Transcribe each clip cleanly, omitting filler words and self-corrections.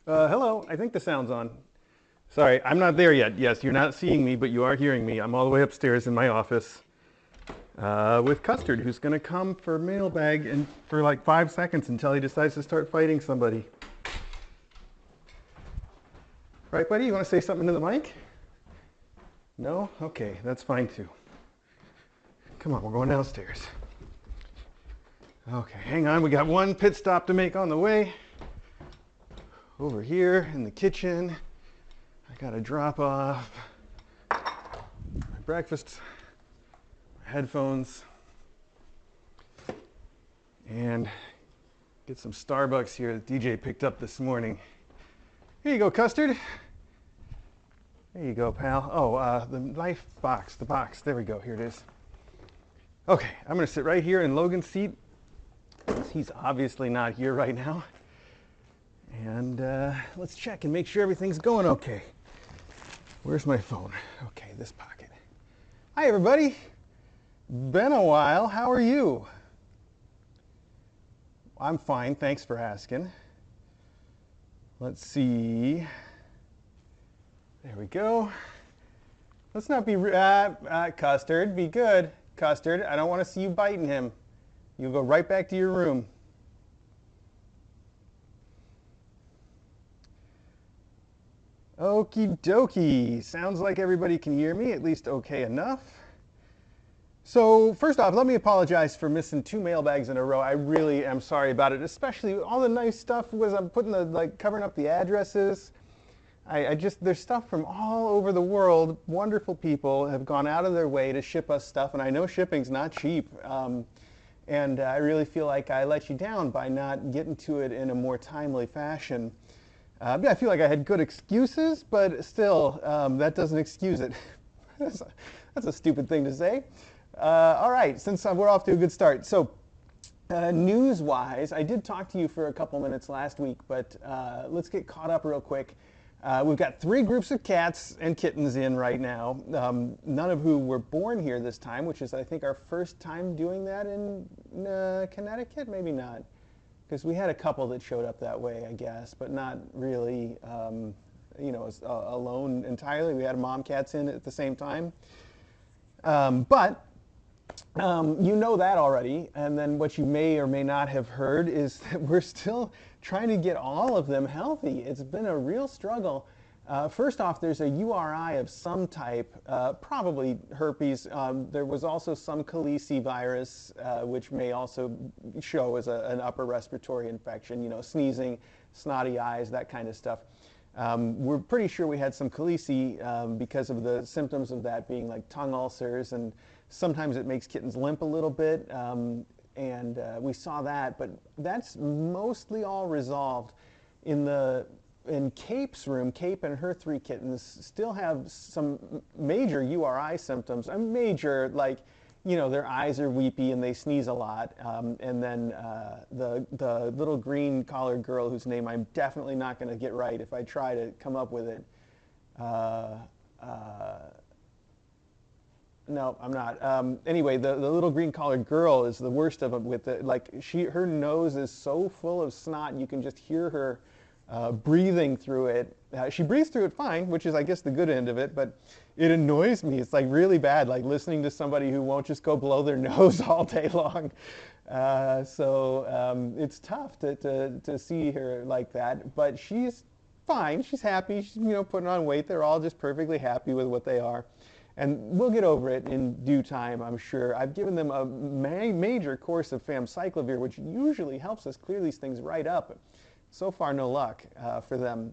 Hello, I think the sound's on. Sorry, I'm not there yet. Yes, you're not seeing me, but you are hearing me. I'm all the way upstairs in my office with Custard, who's going to come for Mailbag and for like 5 seconds until he decides to start fighting somebody. Right, buddy? You want to say something to the mic? No? Okay, that's fine too. Come on, we're going downstairs. Okay, hang on. We got one pit stop to make on the way. Over here in the kitchen, I gotta drop off my breakfast, my headphones, and get some Starbucks here that DJ picked up this morning. Here you go, Custard. There you go, pal. Oh, the knife box, the box. There we go. Here it is. Okay, I'm gonna sit right here in Logan's seat. He's obviously not here right now. And let's check and make sure everything's going okay. Where's my phone? Okay, this pocket. Hi, everybody. Been a while. How are you? I'm fine. Thanks for asking. Let's see. There we go. Let's not be Custard. Be good. Custard, I don't want to see you biting him. You'll go right back to your room. Okie dokie. Sounds like everybody can hear me, at least okay enough. So first off, let me apologize for missing 2 mailbags in a row. I really am sorry about it, especially all the nice stuff was I'm putting the covering up the addresses. There's stuff from all over the world. Wonderful people have gone out of their way to ship us stuff, and I know shipping's not cheap. And I really feel like I let you down by not getting to it in a more timely fashion. I feel like I had good excuses, but still, that doesn't excuse it. That's a stupid thing to say. All right, since we're off to a good start. So, news-wise, I did talk to you for a couple minutes last week, but let's get caught up real quick. We've got 3 groups of cats and kittens in right now, none of who were born here this time, which is, I think, our first time doing that in Connecticut. Maybe not. Because we had a couple that showed up that way, I guess, but not really, alone entirely. We had mom cats in at the same time. But you know that already. And then what you may or may not have heard is that we're still trying to get all of them healthy. It's been a real struggle. First off, there's a URI of some type, probably herpes. There was also some Khaleesi virus, which may also show as an upper respiratory infection, sneezing, snotty eyes, that kind of stuff. We're pretty sure we had some Khaleesi because of the symptoms of that being like tongue ulcers, and sometimes it makes kittens limp a little bit, and we saw that, but that's mostly all resolved. In Cape's room, Cape and her 3 kittens still have some major URI symptoms. Major, like, their eyes are weepy and they sneeze a lot. And then the little green collared girl, whose name I'm definitely not going to get right if I try to come up with it. No, I'm not. Anyway, the little green collared girl is the worst of them. Her nose is so full of snot, you can just hear her breathing through it. She breathes through it fine, which is, I guess, the good end of it, but it annoys me. It's like really bad, like listening to somebody who won't just go blow their nose all day long. So it's tough to see her like that, but she's fine. She's happy. She's putting on weight. They're all just perfectly happy with what they are. And we'll get over it in due time, I'm sure. I've given them a major course of famciclovir, which usually helps us clear these things right up. So far, no luck for them.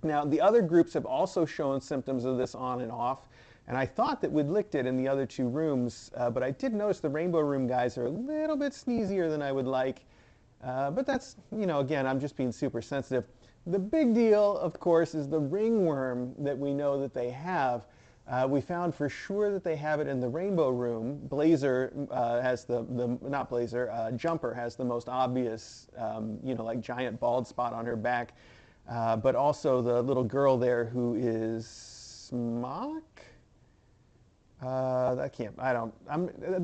Now, the other groups have also shown symptoms of this on and off, and I thought that we'd licked it in the other 2 rooms, but I did notice the Rainbow Room guys are a little bit sneezier than I would like, but that's, again, I'm just being super sensitive. The big deal, of course, is the ringworm that we know that they have. We found for sure that they have it in the Rainbow Room. Blazer has not Blazer, Jumper has the most obvious, like giant bald spot on her back. But also the little girl there who is Smock? The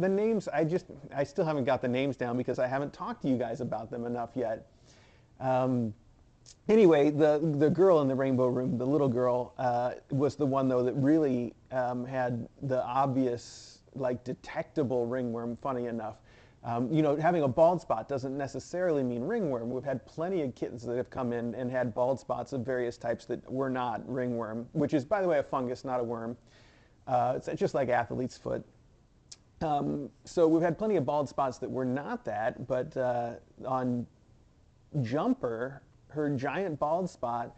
names, I still haven't got the names down because I haven't talked to you guys about them enough yet. Anyway, the girl in the rainbow room, the little girl, was the one though that really had the obvious, like detectable ringworm. Funny enough, you know, having a bald spot doesn't necessarily mean ringworm. We've had plenty of kittens that have come in and had bald spots of various types that were not ringworm, which is, by the way, a fungus, not a worm. It's just like athlete's foot. So we've had plenty of bald spots that were not that, but on Jumper, her giant bald spot,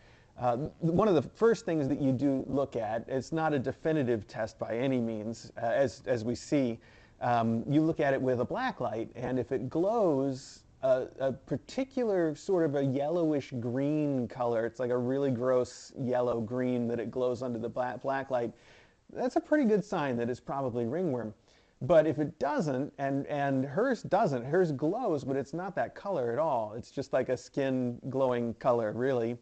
one of the first things that you do look at, it's not a definitive test by any means, as we see, you look at it with a black light, and if it glows a particular sort of a yellowish green color, it's like a really gross yellow green that it glows under the black light, that's a pretty good sign that it's probably ringworm. But if it doesn't, and hers doesn't, hers glows, but it's not that color at all. It's just like a skin glowing color, really.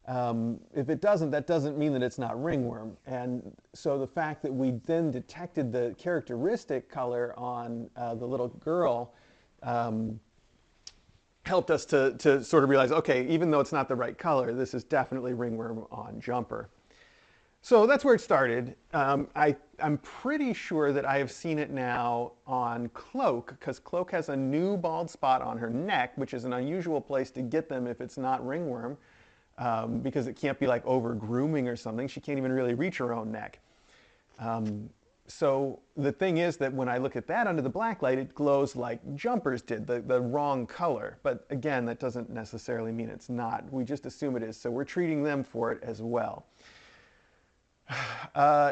If it doesn't, that doesn't mean that it's not ringworm. And so the fact that we then detected the characteristic color on the little girl helped us to sort of realize, okay, even though it's not the right color, this is definitely ringworm on Jumper. So that's where it started. I'm pretty sure that I have seen it now on Cloak, because Cloak has a new bald spot on her neck, which is an unusual place to get them if it's not ringworm, because it can't be like over grooming or something. She can't even really reach her own neck. So the thing is that when I look at that under the black light, it glows like Jumper's did, the wrong color. But again, that doesn't necessarily mean it's not. We just assume it is. So we're treating them for it as well.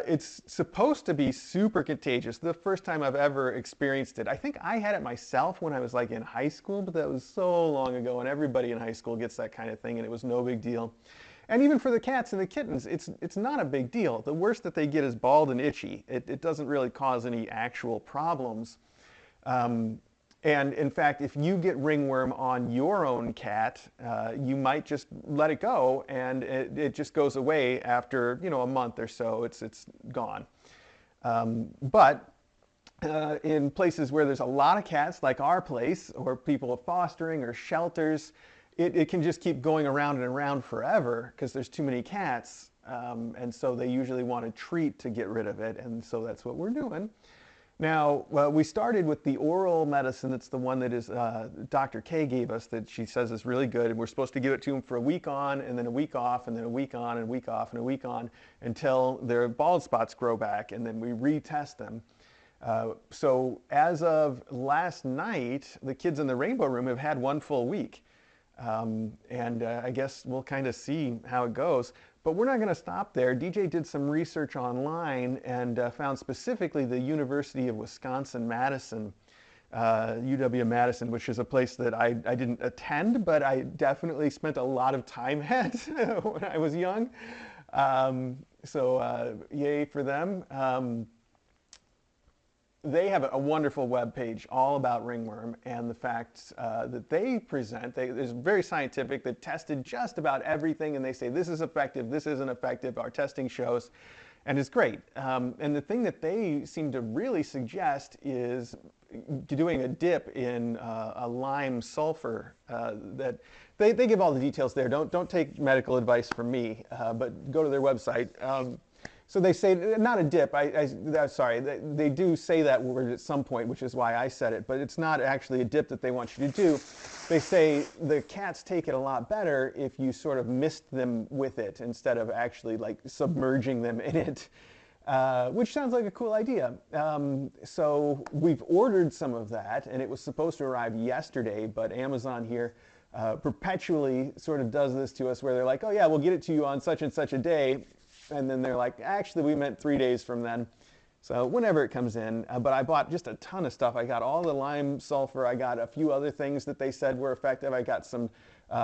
It's supposed to be super contagious. The first time I've ever experienced it, I think I had it myself when I was like in high school, but that was so long ago, and everybody in high school gets that kind of thing, and it was no big deal. And even for the cats and the kittens, it's not a big deal. The worst that they get is bald and itchy. It doesn't really cause any actual problems. And in fact, if you get ringworm on your own cat, you might just let it go, and it just goes away after, you know, a month or so. It's gone. But in places where there's a lot of cats, like our place, or people are fostering or shelters, it can just keep going around and around forever because there's too many cats, and so they usually want to treat to get rid of it, and so that's what we're doing. Now, we started with the oral medicine. That's the one that is Dr. K gave us that she says is really good. And we're supposed to give it to them for a week on, and then a week off, and then a week on, and a week off, and a week on, until their bald spots grow back, and then we retest them. So as of last night, the kids in the rainbow room have had 1 full week. And I guess we'll kind of see how it goes. But we're not going to stop there. DJ did some research online and found specifically the University of Wisconsin-Madison, UW-Madison, which is a place that I didn't attend, but I definitely spent a lot of time at when I was young. So yay for them. They have a wonderful web page all about ringworm, and the fact that they present, is very scientific. They've tested just about everything, and they say this is effective, this isn't effective, our testing shows, and it's great. And the thing that they seem to really suggest is doing a dip in a lime sulfur. That they give all the details there. Don't take medical advice from me, but go to their website. So they say, not a dip, sorry, they do say that word at some point, which is why I said it, but it's not actually a dip that they want you to do. They say the cats take it a lot better if you sort of mist them with it instead of actually like submerging them in it, which sounds like a cool idea. So we've ordered some of that, and it was supposed to arrive yesterday, but Amazon here perpetually sort of does this to us where they're like, oh yeah, we'll get it to you on such and such a day. And then they're like, actually, we meant 3 days from then. So whenever it comes in. But I bought just a ton of stuff. I got all the lime sulfur. I got a few other things that they said were effective. I got some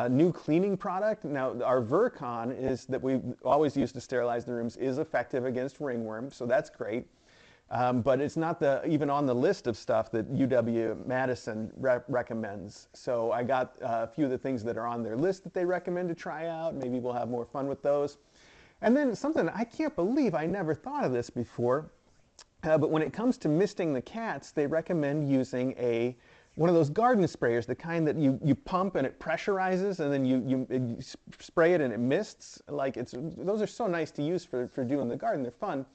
new cleaning product. Now, our Virkon is that we always use to sterilize the rooms is effective against ringworm. So that's great. But it's not even on the list of stuff that UW-Madison recommends. So I got a few of the things that are on their list that they recommend to try out. Maybe we'll have more fun with those. And then something, I can't believe I never thought of this before, but when it comes to misting the cats, they recommend using a one of those garden sprayers, the kind that you pump and it pressurizes, and then you spray it and it mists. Like those are so nice to use for doing the garden. They're fun.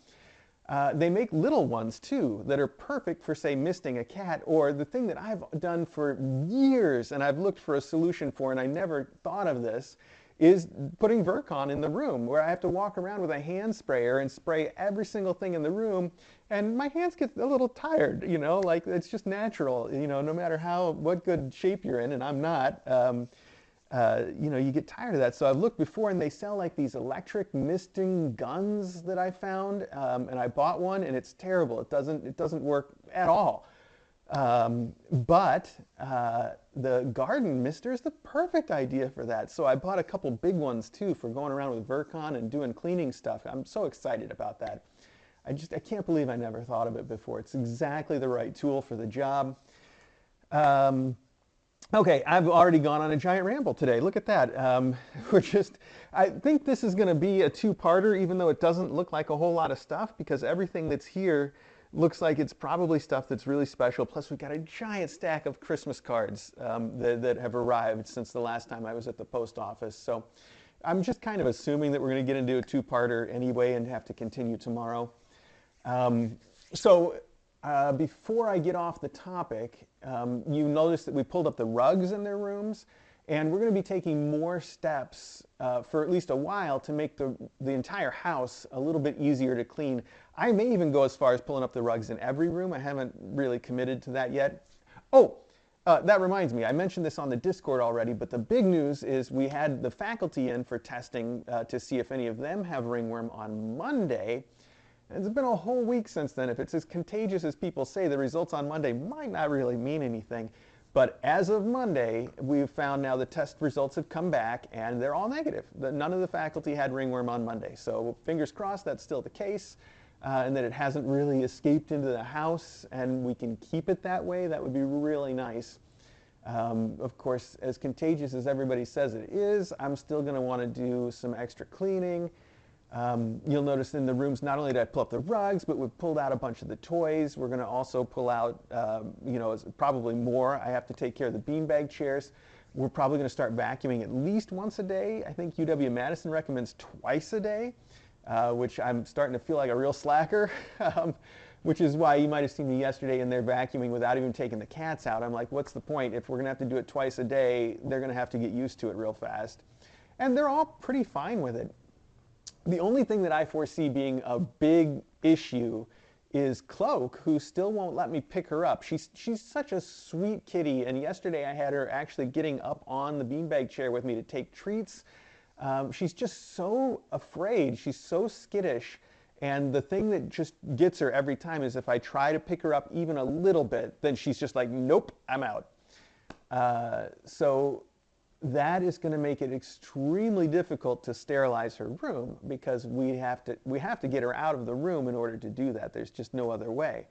They make little ones too that are perfect for, say, misting a cat, or the thing that I've done for years and I've looked for a solution for and I never thought of this, is putting Virkon in the room, where I have to walk around with a hand sprayer and spray every single thing in the room, and my hands get a little tired, you know, like it's just natural, you know, no matter what good shape you're in, and I'm not, you know, you get tired of that. So I've looked before, and they sell like these electric misting guns that I found, and I bought one, and it's terrible. It doesn't work at all. But the garden mister is the perfect idea for that. So I bought a couple big ones too for going around with Virkon and doing cleaning stuff. I'm so excited about that. I can't believe I never thought of it before. It's exactly the right tool for the job. Okay, I've already gone on a giant ramble today. Look at that. I think this is going to be a two-parter, even though it doesn't look like a whole lot of stuff, because everything that's here looks like it's probably stuff that's really special. Plus, we've got a giant stack of Christmas cards that have arrived since the last time I was at the post office. So I'm just kind of assuming that we're going to get into a two-parter anyway and have to continue tomorrow. Before I get off the topic, you notice that we pulled up the rugs in their rooms, and we're going to be taking more steps for at least a while to make the entire house a little bit easier to clean. I may even go as far as pulling up the rugs in every room. I haven't really committed to that yet. Oh, that reminds me, I mentioned this on the Discord already, but the big news is we had the faculty in for testing to see if any of them have ringworm on Monday. It's been a whole week since then. If it's as contagious as people say, the results on Monday might not really mean anything. But as of Monday, we've found now the test results have come back, and they're all negative. None of the faculty had ringworm on Monday. So fingers crossed that's still the case, and that it hasn't really escaped into the house, and we can keep it that way. That would be really nice. Of course, as contagious as everybody says it is, I'm still going to want to do some extra cleaning. You'll notice in the rooms, not only did I pull up the rugs, but we've pulled out a bunch of the toys. We're going to also pull out, you know, probably more. I have to take care of the beanbag chairs. We're probably going to start vacuuming at least once a day. I think UW-Madison recommends twice a day, which I'm starting to feel like a real slacker, which is why you might have seen me yesterday in there vacuuming without even taking the cats out. I'm like, what's the point? If we're going to have to do it twice a day, they're going to have to get used to it real fast. And they're all pretty fine with it. The only thing that I foresee being a big issue is Cloak, who still won't let me pick her up. She's such a sweet kitty, and yesterday I had her actually getting up on the beanbag chair with me to take treats. She's just so afraid. She's so skittish, and the thing that just gets her every time is if I try to pick her up even a little bit, then she's just like, nope, I'm out. So that is going to make it extremely difficult to sterilize her room, because we have to get her out of the room in order to do that. There's just no other way.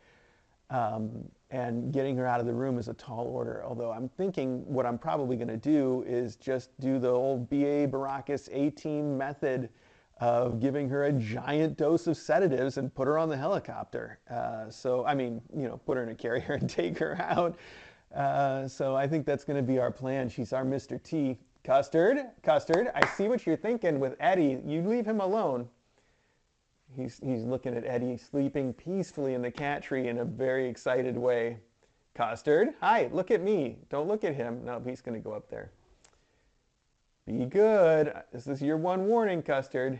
And getting her out of the room is a tall order, although I'm thinking what I'm probably going to do is just do the old B.A. Baracus A-team method of giving her a giant dose of sedatives and put her on the helicopter. So, I mean, you know, put her in a carrier and take her out. So I think that's going to be our plan. She's our Mr. T. Custard, I see what you're thinking with Eddie. You leave him alone. He's looking at Eddie sleeping peacefully in the cat tree in a very excited way. Custard, hi, look at me. Don't look at him. No, he's going to go up there. Be good. This is your one warning, Custard.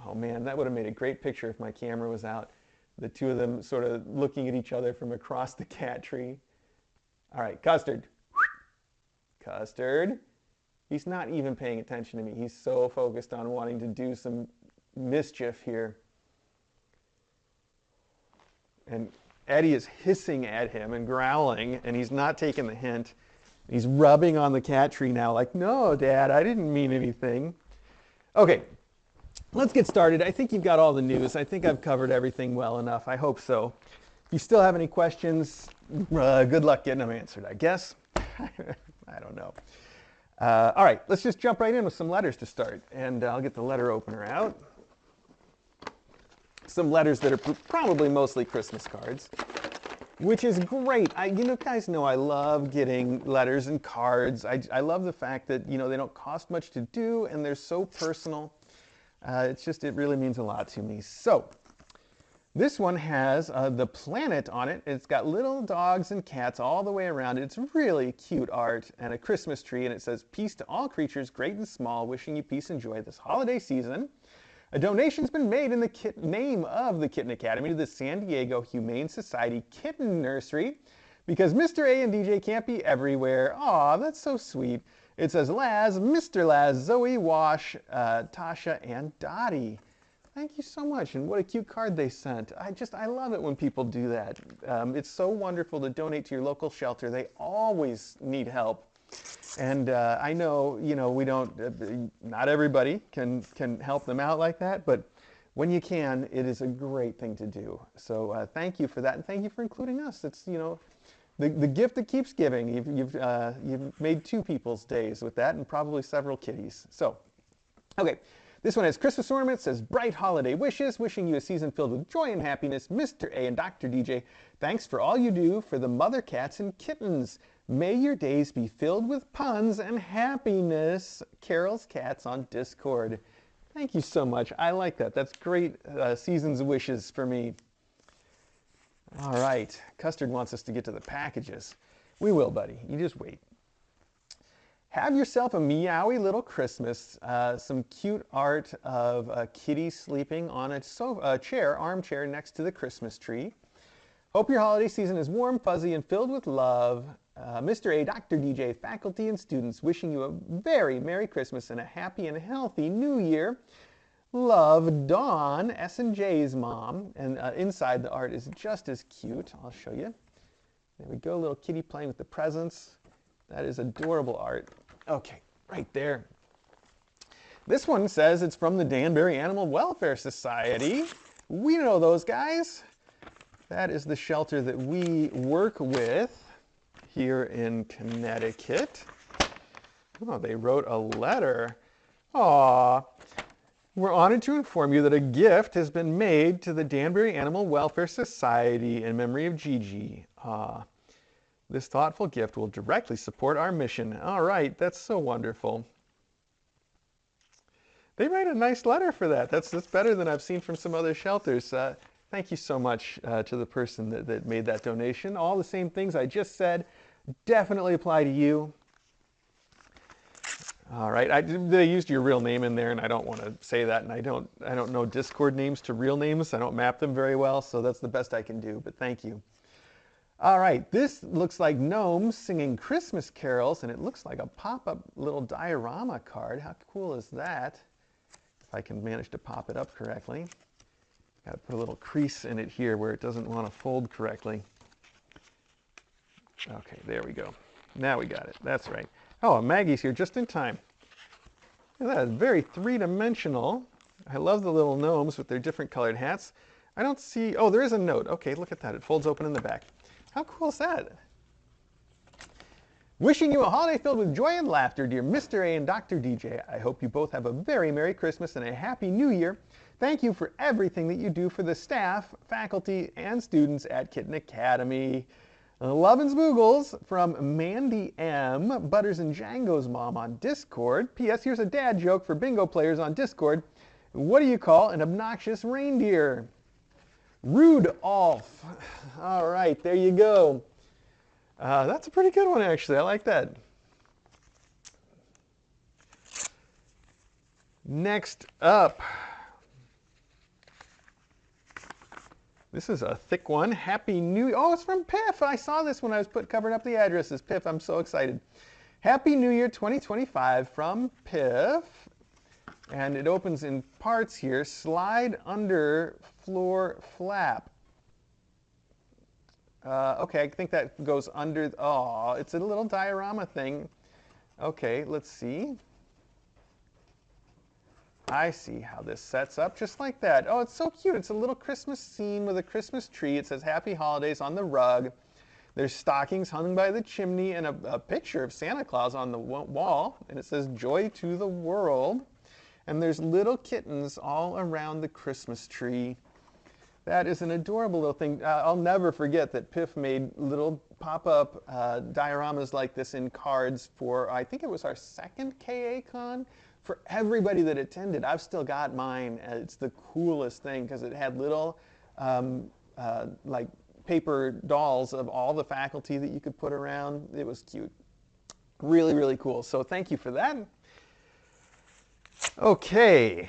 Oh man, that would have made a great picture if my camera was out. The two of them sort of looking at each other from across the cat tree. All right, Custard. Custard. He's not even paying attention to me. He's so focused on wanting to do some mischief here. And Eddie is hissing at him and growling, and he's not taking the hint. He's rubbing on the cat tree now like, no, Dad, I didn't mean anything. Okay, let's get started. I think you've got all the news. I think I've covered everything well enough. I hope so. If you still have any questions, good luck getting them answered, I guess. I don't know. All right, let's just jump right in with some letters to start. And I'll get the letter opener out. Some letters that are probably mostly Christmas cards. which is great. You guys know I love getting letters and cards. I love the fact that, they don't cost much to do and they're so personal. It really means a lot to me. So, this one has the planet on it. It's got little dogs and cats all the way around it. It's really cute art and a Christmas tree. And it says, "Peace to all creatures, great and small, wishing you peace and joy this holiday season." A donation's been made in the name of the Kitten Academy to the San Diego Humane Society Kitten Nursery because Mr. A and DJ can't be everywhere. Aw, that's so sweet. It says Laz, Mr. Laz, Zoe, Wash, Tasha, and Dottie. Thank you so much, and what a cute card they sent. I love it when people do that. It's so wonderful to donate to your local shelter. They always need help. And I know, we don't, not everybody can help them out like that, but when you can, it is a great thing to do. So thank you for that, and thank you for including us. It's, the gift that keeps giving. You've made 2 people's days with that, and probably several kitties. So, okay. This one has Christmas ornaments, says bright holiday wishes, wishing you a season filled with joy and happiness. Mr. A and Dr. DJ, thanks for all you do for the mother cats and kittens. May your days be filled with puns and happiness. Carol's Cats on Discord. Thank you so much. I like that. That's great season's wishes for me. All right. Custard wants us to get to the packages. We will, buddy. You just wait. Have yourself a meowy little Christmas. Some cute art of a kitty sleeping on a armchair next to the Christmas tree. Hope your holiday season is warm, fuzzy, and filled with love. Mr. A, Dr. DJ, faculty, and students wishing you a very Merry Christmas and a happy and healthy New Year. Love, Dawn, S&J's mom. And inside the art is just as cute. I'll show you. There we go, little kitty playing with the presents. That is adorable art. Okay, right there. This one says it's from the Danbury Animal Welfare Society. We know those guys. That is the shelter that we work with here in Connecticut. Oh, they wrote a letter. Aw. We're honored to inform you that a gift has been made to the Danbury Animal Welfare Society in memory of Gigi. This thoughtful gift will directly support our mission. All right, that's so wonderful. They write a nice letter for that. That's better than I've seen from some other shelters. Thank you so much to the person that made that donation. All the same things I just said definitely apply to you. All right, they used your real name in there, and I don't want to say that, and I don't know Discord names to real names. I don't map them very well, so that's the best I can do, but thank you. All right, this looks like gnomes singing Christmas carols, and it looks like a pop-up little diorama card. How cool is that? If I can manage to pop it up correctly. Got to put a little crease in it here where it doesn't want to fold correctly. Okay, there we go. Now we got it. That's right. Oh, Maggie's here just in time. Look at that, very three-dimensional. I love the little gnomes with their different colored hats. I don't see, oh, there is a note. Okay, look at that. It folds open in the back. How cool is that? Wishing you a holiday filled with joy and laughter, dear Mr. A and Dr. DJ. I hope you both have a very Merry Christmas and a Happy New Year. Thank you for everything that you do for the staff, faculty, and students at Kitten Academy. Love and Spoogles from Mandy M, Butters and Django's mom on Discord. P.S. Here's a dad joke for bingo players on Discord. What do you call an obnoxious reindeer? Rudolph. All right, there you go. That's a pretty good one, actually. I like that. Next up. This is a thick one. Happy New Year. Oh, it's from Piff. I saw this when I was covering up the addresses. Piff, I'm so excited. Happy New Year 2025 from Piff. And it opens in parts here. Slide under floor flap. Okay, I think that goes under. Oh, it's a little diorama thing. Okay, let's see. I see how this sets up just like that. Oh, it's so cute. It's a little Christmas scene with a Christmas tree. It says Happy Holidays on the rug. There's stockings hung by the chimney and a picture of Santa Claus on the wall. And it says Joy to the World. And there's little kittens all around the Christmas tree. That is an adorable little thing. I'll never forget that Piff made little pop-up dioramas like this in cards for, I think it was our second KA Con, for everybody that attended. I've still got mine. It's the coolest thing because it had little like paper dolls of all the faculty that you could put around. It was cute. Really, really cool. So thank you for that. Okay.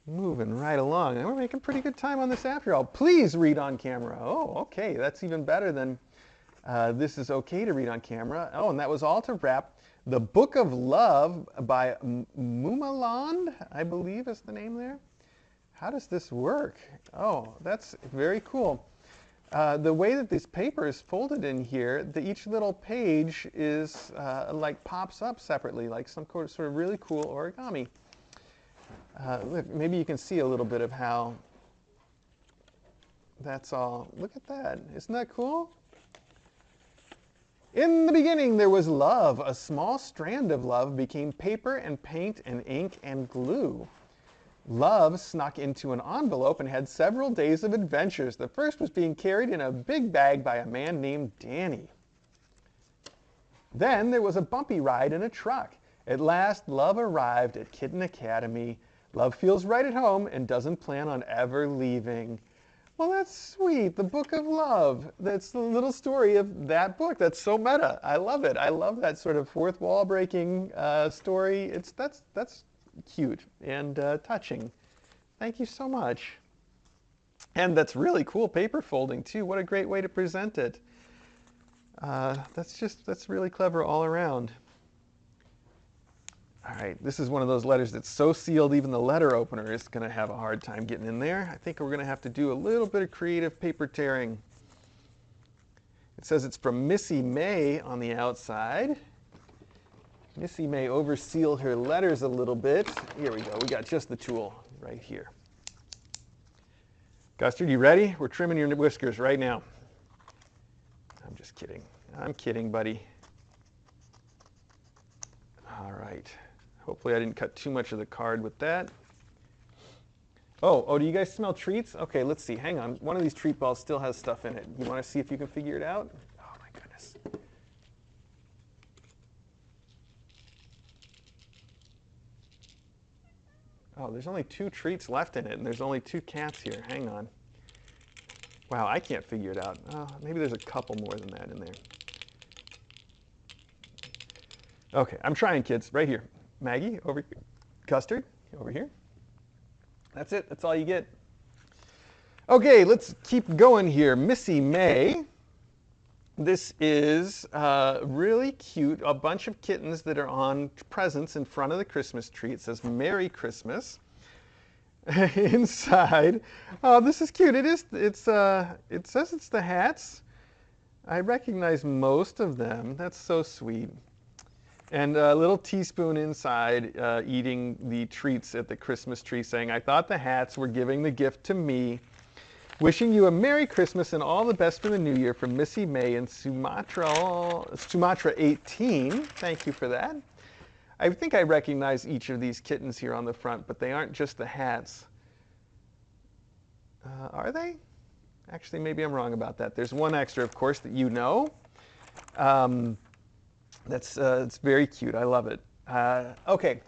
Moving right along. And we're making pretty good time on this after all. Please read on camera. Oh, okay. That's even better than this is okay to read on camera. Oh, and that was all to wrap The Book of Love by Mumaland, I believe is the name there. How does this work? Oh, that's very cool. The way that this paper is folded in here, each little page is like pops up separately, like some sort of really cool origami. Look, maybe you can see a little bit of how that's all. Look at that. Isn't that cool? In the beginning there was love. A small strand of love became paper and paint and ink and glue. Love snuck into an envelope and had several days of adventures. The first was being carried in a big bag by a man named Danny. Then there was a bumpy ride in a truck. At last, love arrived at Kitten Academy. Love feels right at home and doesn't plan on ever leaving. Well, that's sweet. The Book of Love. That's the little story of that book. That's so meta. I love it. I love that sort of fourth wall breaking story. That's cute and touching. Thank you so much. And that's really cool paper folding too. What a great way to present it. That's really clever all around. All right, this is one of those letters that's so sealed even the letter opener is going to have a hard time getting in there. I think we're going to have to do a little bit of creative paper tearing. It says it's from Missy May on the outside. Missy may overseal her letters a little bit. Here we go. We got just the tool right here. Custard, you ready? We're trimming your whiskers right now. I'm just kidding. I'm kidding, buddy. All right. Hopefully I didn't cut too much of the card with that. Oh, do you guys smell treats? Okay, let's see. Hang on. One of these treat balls still has stuff in it. You want to see if you can figure it out? Oh, my goodness. Oh, there's only 2 treats left in it, and there's only 2 cats here. Hang on. Wow, I can't figure it out. Oh, maybe there's a couple more than that in there. Okay, I'm trying, kids. Right here. Maggie, over here. Custard, over here. That's it. That's all you get. Okay, let's keep going here. Missy May. This is really cute. A bunch of kittens that are on presents in front of the Christmas tree. It says Merry Christmas. Inside, oh, this is cute. It says it's the hats. I recognize most of them. That's so sweet. And a little teaspoon inside eating the treats at the Christmas tree saying, I thought the hats were giving the gift to me. Wishing you a Merry Christmas and all the best for the new year from Missy May in Sumatra 18. Thank you for that. I think I recognize each of these kittens here on the front, but they aren't just the hats. Are they? Actually, maybe I'm wrong about that. There's one extra, of course, that you know. It's very cute. I love it. Okay.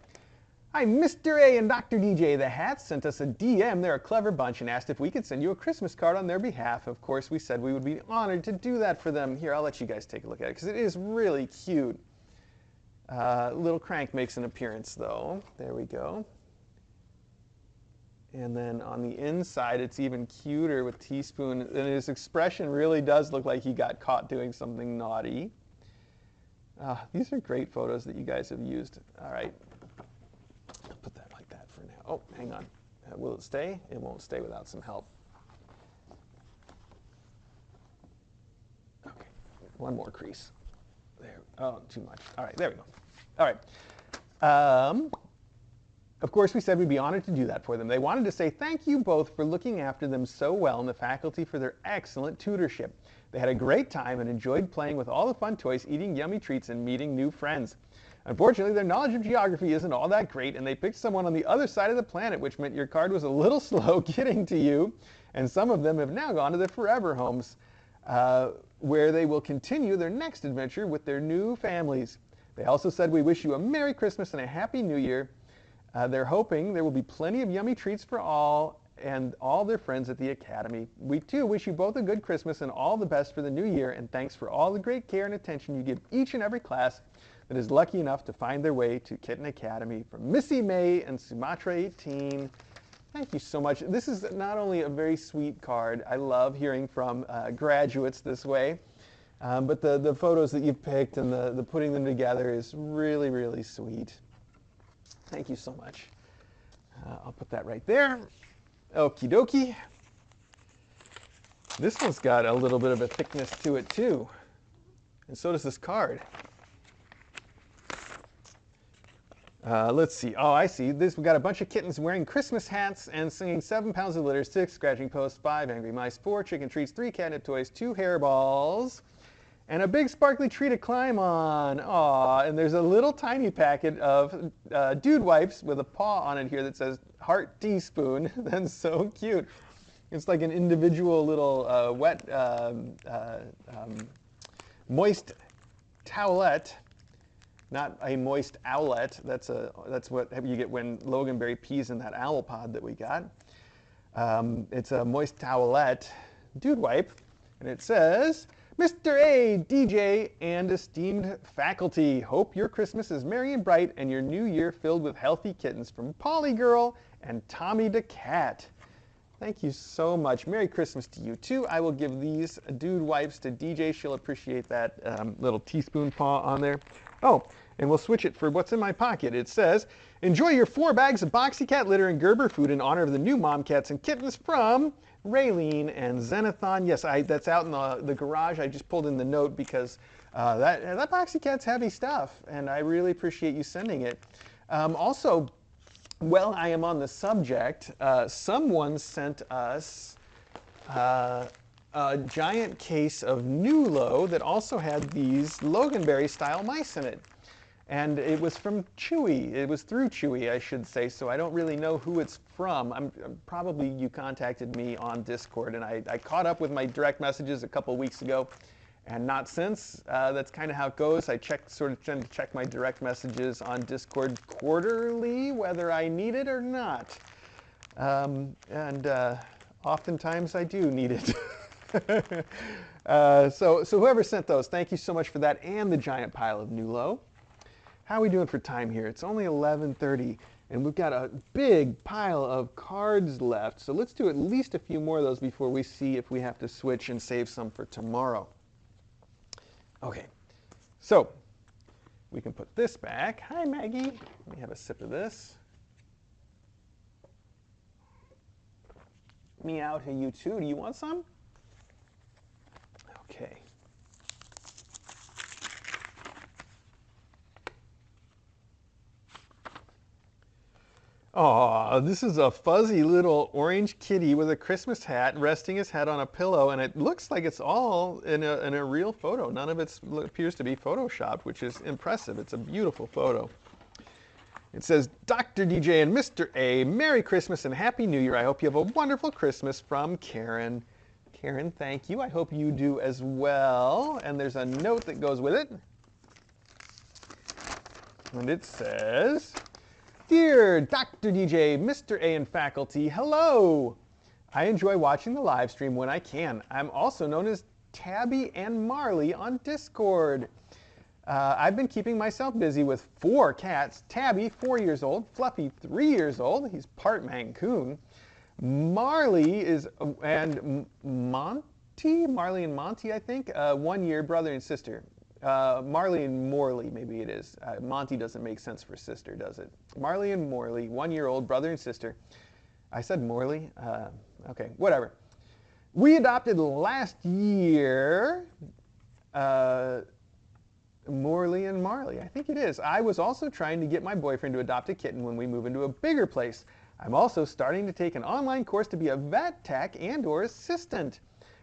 Hi, Mr. A and Dr. DJ. The Hats sent us a DM. They're a clever bunch and asked if we could send you a Christmas card on their behalf. Of course, we said we would be honored to do that for them. Here, I'll let you guys take a look at it because it is really cute. Little Crank makes an appearance, though. There we go. And then on the inside, it's even cuter with Teaspoon. And his expression really does look like he got caught doing something naughty. These are great photos that you guys have used. All right. I'll put that like that for now. Oh, hang on. Will it stay? It won't stay without some help. Okay. One more crease. There. Oh, too much. All right. There we go. All right. Of course, we said we'd be honored to do that for them. They wanted to say thank you both for looking after them so well and the faculty for their excellent tutorship. They had a great time and enjoyed playing with all the fun toys, eating yummy treats, and meeting new friends. Unfortunately, their knowledge of geography isn't all that great, and they picked someone on the other side of the planet, which meant your card was a little slow getting to you, and some of them have now gone to their forever homes, where they will continue their next adventure with their new families. They also said, we wish you a Merry Christmas and a Happy New Year. They're hoping there will be plenty of yummy treats for all and all their friends at the Academy. We too wish you both a good Christmas and all the best for the new year, and thanks for all the great care and attention you give each and every class that is lucky enough to find their way to Kitten Academy. From Missy May and Sumatra 18. Thank you so much. This is not only a very sweet card. I love hearing from graduates this way. But the photos that you've picked and the putting them together is really, really sweet. Thank you so much. I'll put that right there. Okie dokie. This one's got a little bit of a thickness to it too. And so does this card. Let's see. Oh, I see. We've got a bunch of kittens wearing Christmas hats and singing 7 pounds of litter, 6 scratching posts, 5 angry mice, 4 chicken treats, 3 catnip toys, 2 hairballs, and a big sparkly tree to climb on. Aw, and there's a little tiny packet of dude wipes with a paw on it here that says heart teaspoon. That's so cute. It's like an individual little wet, moist towelette. Not a moist owlet. That's what you get when Loganberry pees in that owl pod that we got. It's a moist towelette dude wipe, and it says, Mr. A, DJ, and esteemed faculty, hope your Christmas is merry and bright and your new year filled with healthy kittens, from Polly Girl and Tommy the Cat. Thank you so much. Merry Christmas to you too. I will give these dude wipes to DJ. She'll appreciate that little teaspoon paw on there. Oh, and we'll switch it for what's in my pocket. It says, enjoy your 4 bags of Boxy Cat litter and Gerber food in honor of the new mom cats and kittens from Raylene and Xenothon. Yes, that's out in the garage. I just pulled in the note because that Boxy Cat's heavy stuff, and I really appreciate you sending it. Also, while I am on the subject, someone sent us a giant case of Nulo that also had these Loganberry style mice in it. And it was from Chewy. It was through Chewy, I should say, so I don't really know who it's from. Probably you contacted me on Discord, and I caught up with my direct messages a couple weeks ago, and not since. That's kind of how it goes. I tend to check my direct messages on Discord quarterly, whether I need it or not. Oftentimes I do need it. So whoever sent those, thank you so much for that and the giant pile of Nulo. How are we doing for time here? It's only 11:30, and we've got a big pile of cards left. So let's do at least a few more of those before we see if we have to switch and save some for tomorrow. Okay, so we can put this back. Hi, Maggie. Let me have a sip of this. Meow to you too. Do you want some? Okay. Oh, this is a fuzzy little orange kitty with a Christmas hat resting his head on a pillow, and it looks like it's all in a real photo. None of it appears to be photoshopped, which is impressive. It's a beautiful photo. It says, Dr. DJ and Mr. A, Merry Christmas and Happy New Year. I hope you have a wonderful Christmas, from Karen. Karen, thank you. I hope you do as well. And there's a note that goes with it. And it says, Dear Dr. DJ, Mr. A, and faculty, hello. I enjoy watching the live stream when I can. I'm also known as Tabby and Marley on Discord. I've been keeping myself busy with 4 cats. Tabby, 4 years old. Fluffy, 3 years old. He's part Mancoon. Marley and Monty, I think, 1 year, brother and sister. Marley and Morley, maybe it is. Monty doesn't make sense for sister, does it? Marley and Morley, 1 year old, brother and sister. I said Morley. Okay, whatever. We adopted last year. Morley and Marley, I think it is. I was also trying to get my boyfriend to adopt a kitten when we move into a bigger place. I'm also starting to take an online course to be a vet tech and/or assistant.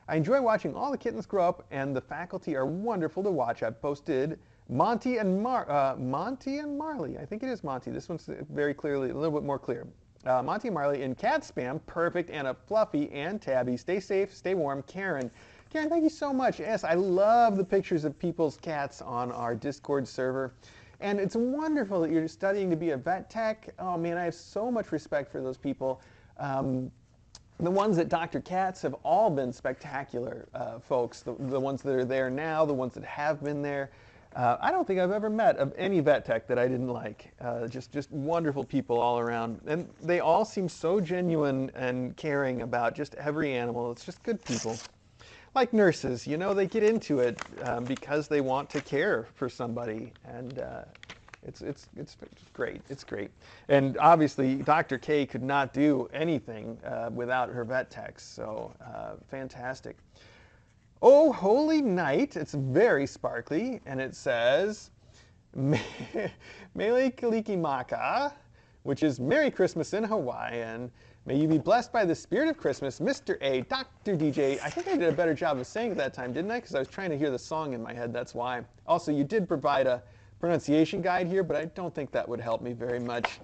I enjoy watching all the kittens grow up, and the faculty are wonderful to watch. I've posted Monty and Marley. I think it is Monty. This one's very clearly, a little bit more clear. Monty and Marley in cat spam, perfect. Anna, Fluffy, and Tabby. Stay safe, stay warm. Karen, thank you so much. Yes, I love the pictures of people's cats on our Discord server. And it's wonderful that you're studying to be a vet tech. Oh man, I have so much respect for those people. The ones at Dr. Katz have all been spectacular folks. The ones that are there now, the ones that have been there. I don't think I've ever met of any vet tech that I didn't like. Just wonderful people all around. And they all seem so genuine and caring about just every animal. It's just good people. Like nurses, you know, they get into it because they want to care for somebody. And it's great. It's great. And obviously, Dr. K could not do anything without her vet techs. So fantastic. Oh, holy night. It's very sparkly. And it says, Mele Kalikimaka, which is Merry Christmas in Hawaiian. May you be blessed by the spirit of Christmas, Mr. A, Dr. DJ. I think I did a better job of saying it that time, didn't I? Because I was trying to hear the song in my head. That's why. Also, you did provide a pronunciation guide here, but I don't think that would help me very much.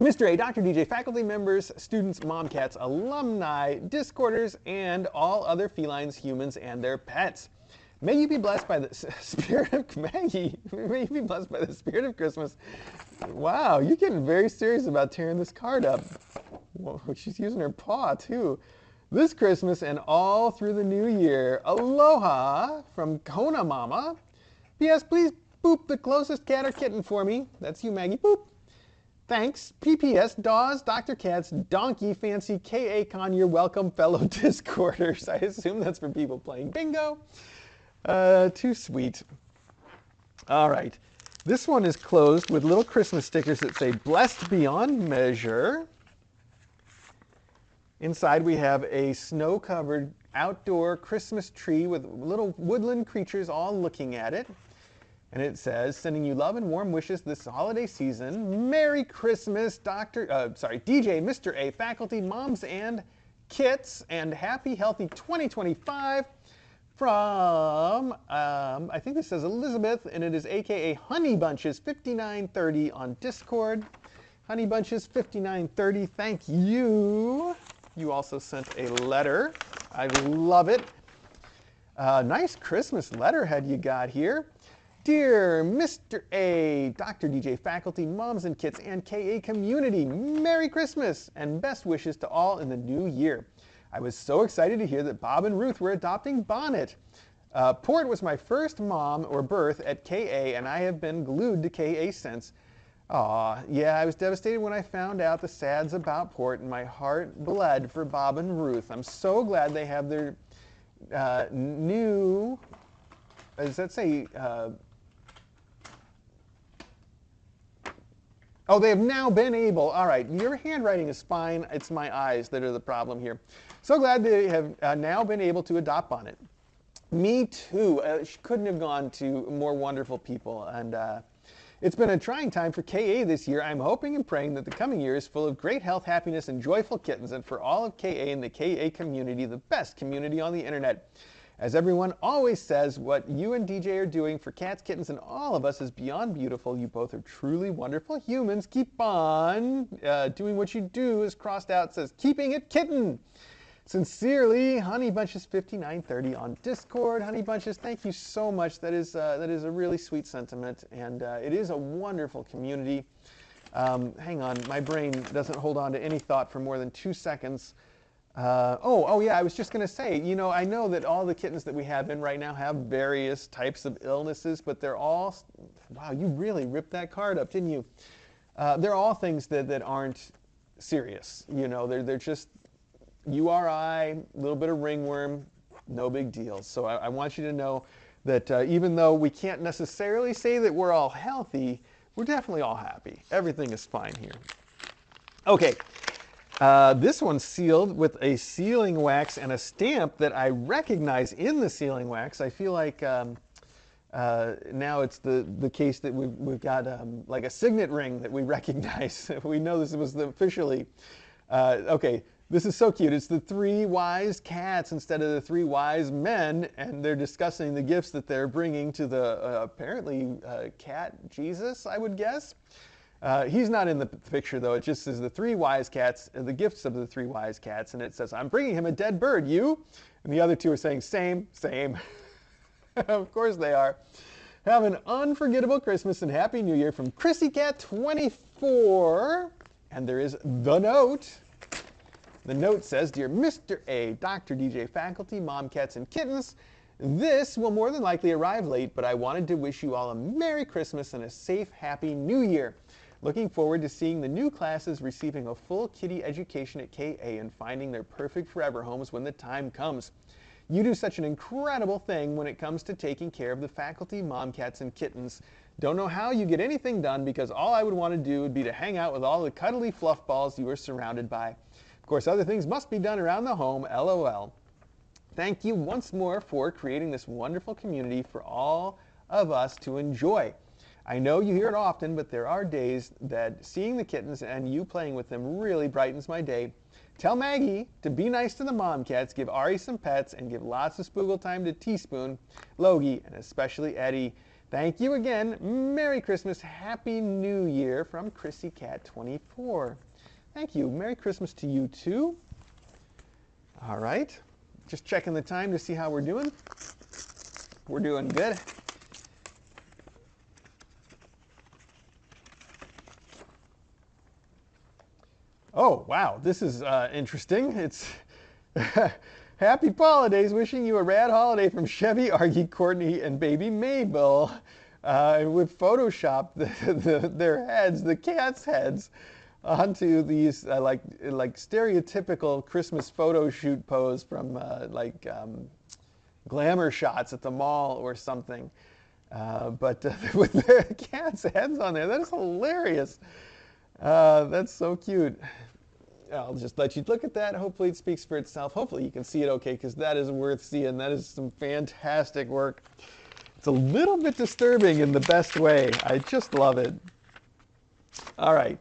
Mr. A, Dr. DJ, faculty members, students, mom cats, alumni, Discorders, and all other felines, humans, and their pets. May you be blessed by the spirit of Maggie. May you be blessed by the spirit of Christmas. Wow, you're getting very serious about tearing this card up. Whoa, she's using her paw, too. This Christmas and all through the new year. Aloha from Kona Mama. P.S. Please boop the closest cat or kitten for me. That's you, Maggie. Boop. Thanks. P.P.S. Dawes, Dr. Katz, Donkey, Fancy, K.A. Con, you're welcome, fellow Discorders. I assume that's for people playing bingo. Too sweet. All right. This one is closed with little Christmas stickers that say, blessed beyond measure. Inside we have a snow-covered outdoor Christmas tree with little woodland creatures all looking at it. And it says, sending you love and warm wishes this holiday season. Merry Christmas, DJ, Mr. A, faculty, moms, and kits, and happy, healthy 2025 from, I think this says Elizabeth, and it is AKA Honey Bunches 5930 on Discord. Honey Bunches 5930, thank you. You also sent a letter. I love it. Nice Christmas letterhead you got here. Dear Mr. A, Dr. DJ, faculty, moms and kits, and KA community, Merry Christmas and best wishes to all in the new year. I was so excited to hear that Bob and Ruth were adopting Bonnet. Port was my first mom or birth at KA, and I have been glued to KA since. Aw, yeah, I was devastated when I found out the sads about Port, and my heart bled for Bob and Ruth. I'm so glad they have their new, does that say, oh, they have now been able. All right, your handwriting is fine. It's my eyes that are the problem here. So glad they have now been able to adopt Bonnet. Me too. She couldn't have gone to more wonderful people. And it's been a trying time for KA this year. I'm hoping and praying that the coming year is full of great health, happiness, and joyful kittens. And for all of KA and the KA community, the best community on the internet. As everyone always says, what you and DJ are doing for cats, kittens, and all of us is beyond beautiful. You both are truly wonderful humans. Keep on doing what you do is crossed out, says, keeping it kitten. Sincerely, Honey Bunches 5930 on Discord. Honey Bunches, thank you so much. That is a really sweet sentiment, and it is a wonderful community. Hang on, my brain doesn't hold on to any thought for more than 2 seconds. Oh yeah, I was just going to say, you know, I know that all the kittens that we have in right now have various types of illnesses, but they're all, wow, you really ripped that card up, didn't you? They're all things that aren't serious. You know, they're just URI, a little bit of ringworm, no big deal. So I want you to know that even though we can't necessarily say that we're all healthy, we're definitely all happy. Everything is fine here. Okay. This one's sealed with a sealing wax and a stamp that I recognize in the sealing wax. I feel like now it's the case that we've got like a signet ring that we recognize. We know this was officially. Okay, This is so cute. It's the three wise cats instead of the three wise men, and they're discussing the gifts that they're bringing to the apparently cat Jesus, I would guess. He's not in the picture, though. It just says the three wise cats, the gifts of the three wise cats, and it says, I'm bringing him a dead bird, you? And the other two are saying, same, same. Of course they are. Have an unforgettable Christmas and Happy New Year from Chrissy Cat 24. And there is the note. The note says, Dear Mr. A, Dr. DJ, faculty, mom, cats, and kittens, this will more than likely arrive late, but I wanted to wish you all a Merry Christmas and a safe, Happy New Year. Looking forward to seeing the new classes receiving a full kitty education at KA and finding their perfect forever homes when the time comes. You do such an incredible thing when it comes to taking care of the faculty, mom, cats, and kittens. Don't know how you get anything done because all I would want to do would be to hang out with all the cuddly fluff balls you are surrounded by. Of course, other things must be done around the home, LOL. Thank you once more for creating this wonderful community for all of us to enjoy. I know you hear it often, but there are days that seeing the kittens and you playing with them really brightens my day. Tell Maggie to be nice to the mom cats, give Ari some pets, and give lots of spoogle time to Teaspoon, Logie, and especially Eddie. Thank you again. Merry Christmas, Happy New Year from Chrissy Cat 24. Thank you. Merry Christmas to you too. All right. Just checking the time to see how we're doing. We're doing good. Oh, wow, this is interesting. It's Happy Holidays, wishing you a rad holiday from Chevy, Argy, Courtney, and baby Mabel. With Photoshopped their heads, the cats' heads, onto these like stereotypical Christmas photo shoot pose from glamour shots at the mall or something. But with their cats' heads on there, that is hilarious. That's so cute. I'll just let you look at that. Hopefully it speaks for itself. Hopefully you can see it okay, because that is worth seeing. That is some fantastic work. It's a little bit disturbing in the best way. I just love it. All right.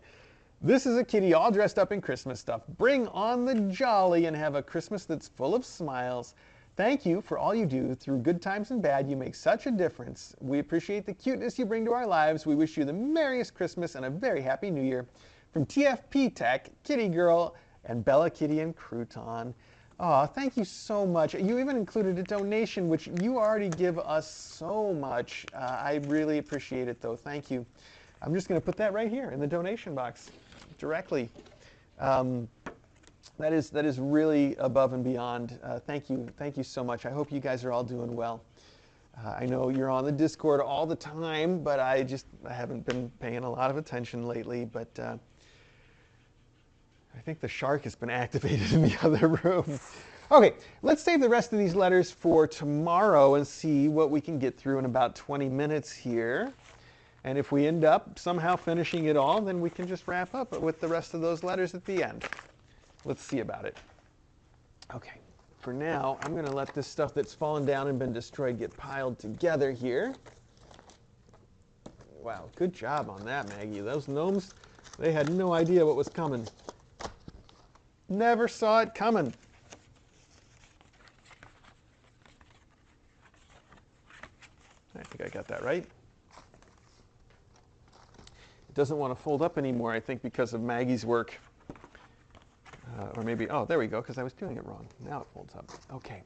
This is a kitty all dressed up in Christmas stuff. Bring on the jolly and have a Christmas that's full of smiles. Thank you for all you do. Through good times and bad, you make such a difference. We appreciate the cuteness you bring to our lives. We wish you the merriest Christmas and a very happy New Year. From TFP Tech, Kitty Girl, and Bella Kitty and Crouton. Aw, thank you so much. You even included a donation, which you already give us so much. I really appreciate it, though. Thank you. I'm just going to put that right here in the donation box directly. That is really above and beyond. Thank you so much. I hope you guys are all doing well. I know you're on the Discord all the time, but I haven't been paying a lot of attention lately. But I think the shark has been activated in the other room. Okay, let's save the rest of these letters for tomorrow and see what we can get through in about 20 minutes here. And if we end up somehow finishing it all, then we can just wrap up with the rest of those letters at the end. Let's see about it. Okay, for now, I'm going to let this stuff that's fallen down and been destroyed get piled together here. Wow, good job on that, Maggie. Those gnomes, they had no idea what was coming. Never saw it coming. I think I got that right. It doesn't want to fold up anymore, I think, because of Maggie's work. Or maybe, oh, there we go, because I was doing it wrong. Now it folds up. Okay.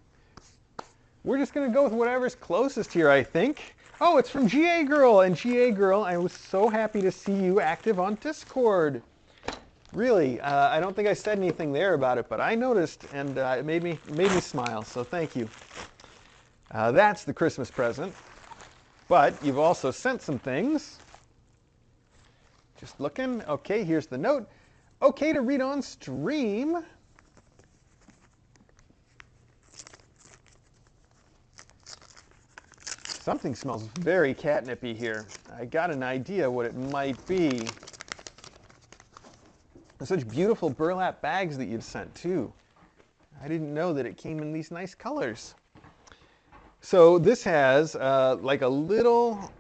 We're just going to go with whatever's closest here, I think. Oh, it's from GA Girl. And GA Girl, I was so happy to see you active on Discord. Really, I don't think I said anything there about it, but I noticed, and it made me smile, so thank you. That's the Christmas present. But you've also sent some things. Just looking. Okay, here's the note. Okay to read on stream. Something smells very catnipy here. I got an idea what it might be. Such beautiful burlap bags that you've sent too. I didn't know that it came in these nice colors. So this has like a little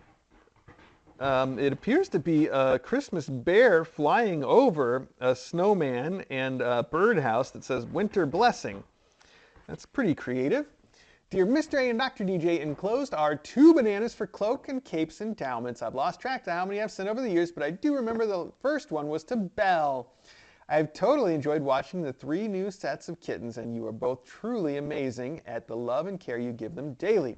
It appears to be a Christmas bear flying over a snowman and a birdhouse that says Winter Blessing. That's pretty creative. Dear Mr. A and Dr. DJ, enclosed are 2 bananas for Cloak and Cape's endowments. I've lost track to how many I've sent over the years, but I do remember the first one was to Belle. I've totally enjoyed watching the 3 new sets of kittens, and you are both truly amazing at the love and care you give them daily.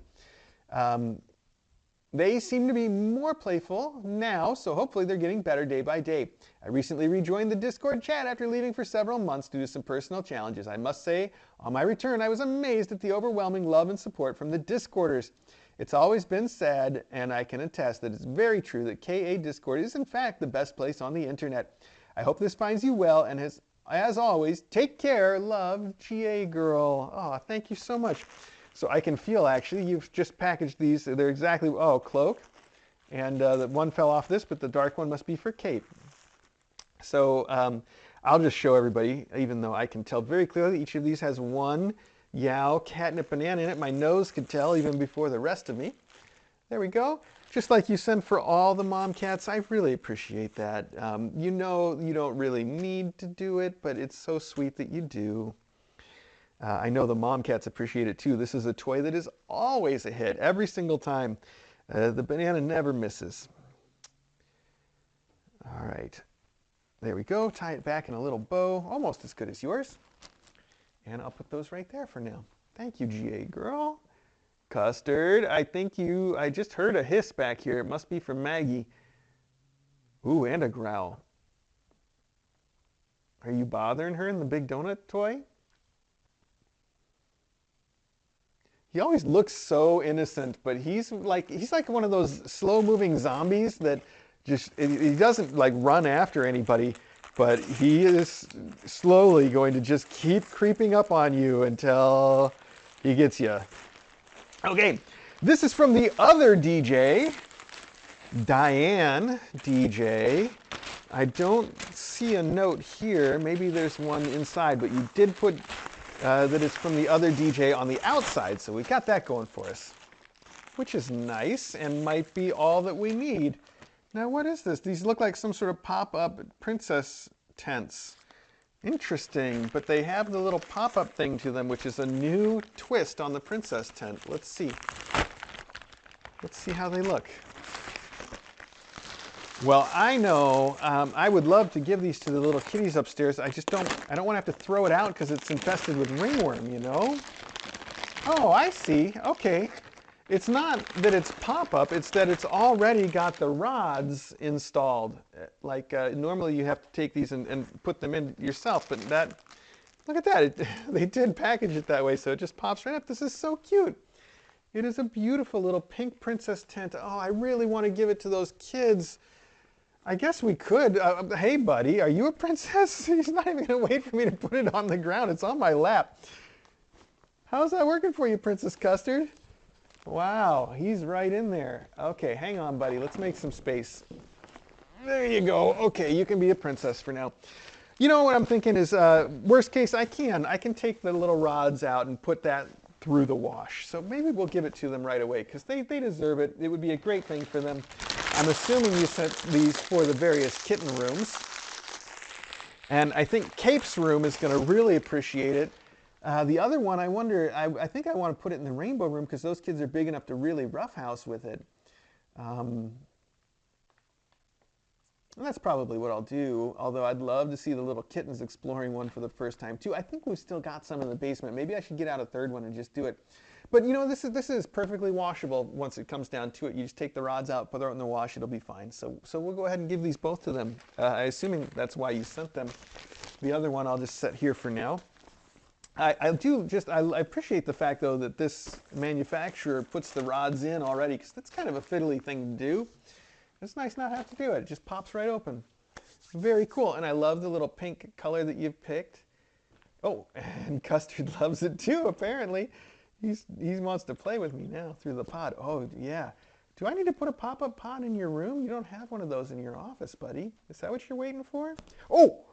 They seem to be more playful now, so hopefully they're getting better day by day. I recently rejoined the Discord chat after leaving for several months due to some personal challenges. I must say, on my return, I was amazed at the overwhelming love and support from the Discorders. It's always been said, and I can attest that it's very true, that KA Discord is in fact the best place on the internet. I hope this finds you well, and as always, take care. Love, GA Girl. Oh, thank you so much. So I can feel, actually, you've just packaged these. They're exactly, oh, Cloak. And the one fell off this, but the dark one must be for Kate. So I'll just show everybody, even though I can tell very clearly each of these has one Yow catnip banana in it. My nose could tell even before the rest of me. There we go. Just like you send for all the mom cats, I really appreciate that. You know you don't really need to do it, but it's so sweet that you do. I know the mom cats appreciate it too. This is a toy that is always a hit every single time. The banana never misses. All right, there we go. Tie it back in a little bow, almost as good as yours. And I'll put those right there for now. Thank you, GA Girl. Custard, I just heard a hiss back here. It must be from Maggie. Ooh, and a growl. Are you bothering her in the big donut toy? He always looks so innocent, but he's like one of those slow-moving zombies that he doesn't like run after anybody, but he is slowly going to just keep creeping up on you until he gets you. Okay, this is from the other DJ, Diane DJ. I don't see a note here. Maybe there's one inside, but you did put that it's from the other DJ on the outside, so we got that going for us, which is nice and might be all that we need. Now, what is this? These look like some sort of pop-up princess tents. Interesting, but they have the little pop-up thing to them, which is a new twist on the princess tent. Let's see. Let's see how they look. Well, I know I would love to give these to the little kitties upstairs. I don't want to have to throw it out because it's infested with ringworm, you know? Oh, I see. Okay. It's not that it's pop-up, it's that it's already got the rods installed. Like normally you have to take these and put them in yourself, but look at that. They did package it that way, so it just pops right up. This is so cute. It is a beautiful little pink princess tent. Oh, I really want to give it to those kids. I guess we could. Hey, buddy, are you a princess? He's not even going to wait for me to put it on the ground. It's on my lap. How's that working for you, Princess Custard? Wow, he's right in there. Okay, hang on, buddy. Let's make some space. There you go. Okay, you can be a princess for now. You know what I'm thinking is, worst case, I can take the little rods out and put that through the wash. So maybe we'll give it to them right away because they deserve it. It would be a great thing for them. I'm assuming you sent these for the various kitten rooms. And I think Cape's room is going to really appreciate it. The other one, I wonder, I think I want to put it in the rainbow room because those kids are big enough to really roughhouse with it. And that's probably what I'll do, although I'd love to see the little kittens exploring one for the first time too. I think we've still got some in the basement. Maybe I should get out a third one and just do it. But you know, this is perfectly washable once it comes down to it. You just take the rods out, put it in the wash, it'll be fine. So we'll go ahead and give these both to them. I'm assuming that's why you sent them. The other one I'll just set here for now. I appreciate the fact though that this manufacturer puts the rods in already because that's kind of a fiddly thing to do. It's nice not to have to do it. It just pops right open. Very cool. And I love the little pink color that you've picked. Oh, and Custard loves it too, apparently. He wants to play with me now through the pod. Oh, yeah. Do I need to put a pop-up pod in your room? You don't have one of those in your office, buddy. Is that what you're waiting for? Oh!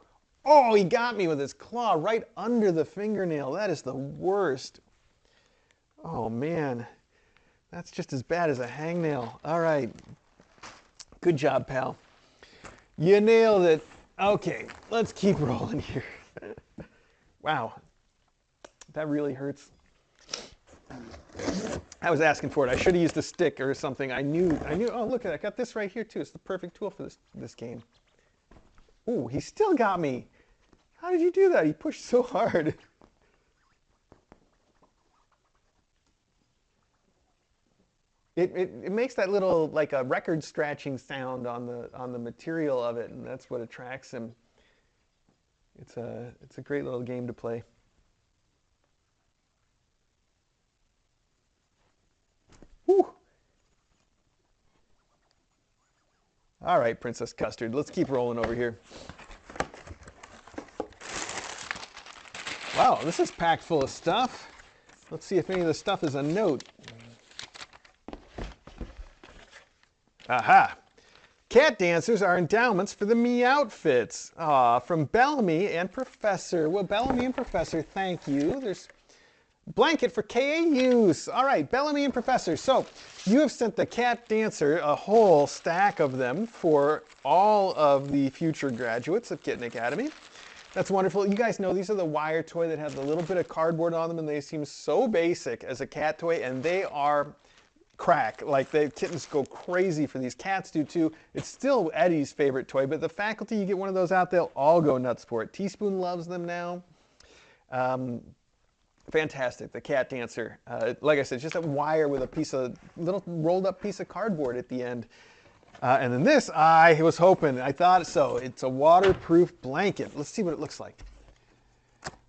Oh, he got me with his claw right under the fingernail. That is the worst. Oh, man. That's just as bad as a hangnail. All right. Good job, pal. You nailed it. Okay, let's keep rolling here. Wow, that really hurts. I was asking for it. I should have used a stick or something. I knew. Oh, look, I got this right here too. It's the perfect tool for this game. Ooh, he still got me. How did you do that? He pushed so hard. It makes that little, like a record scratching sound on the material of it, and that's what attracts him. It's a great little game to play. Whew. All right, Princess Custard, let's keep rolling over here. Wow, this is packed full of stuff. Let's see if any of the stuff is a note. Aha! Cat dancers are endowments for the me outfits. Aw, from Bellamy and Professor. Well, Bellamy and Professor, thank you. There's blanket for KA use. All right, Bellamy and Professor. So you have sent the cat dancer a whole stack of them for all of the future graduates of Kitten Academy. That's wonderful. You guys know these are the wire toy that have a little bit of cardboard on them, and they seem so basic as a cat toy, and they are crack. Like, the kittens go crazy for these. Cats do too. It's still Eddie's favorite toy, but the faculty, you get one of those out, they'll all go nuts for it. Teaspoon loves them now. Fantastic, the cat dancer. Like I said, just a wire with a little rolled up piece of cardboard at the end. And then this, I was hoping, I thought so. It's a waterproof blanket. Let's see what it looks like.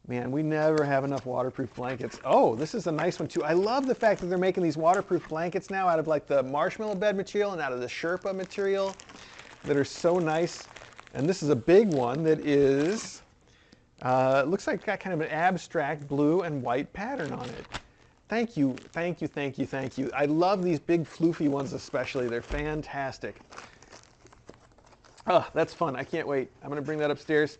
Man, we never have enough waterproof blankets. Oh, this is a nice one too. I love the fact that they're making these waterproof blankets now out of like the marshmallow bed material and out of the Sherpa material that are so nice. And this is a big one that is, it looks like it's got kind of an abstract blue and white pattern on it. Thank you, thank you, thank you, thank you. I love these big floofy ones especially. They're fantastic. Oh, that's fun. I can't wait. I'm going to bring that upstairs.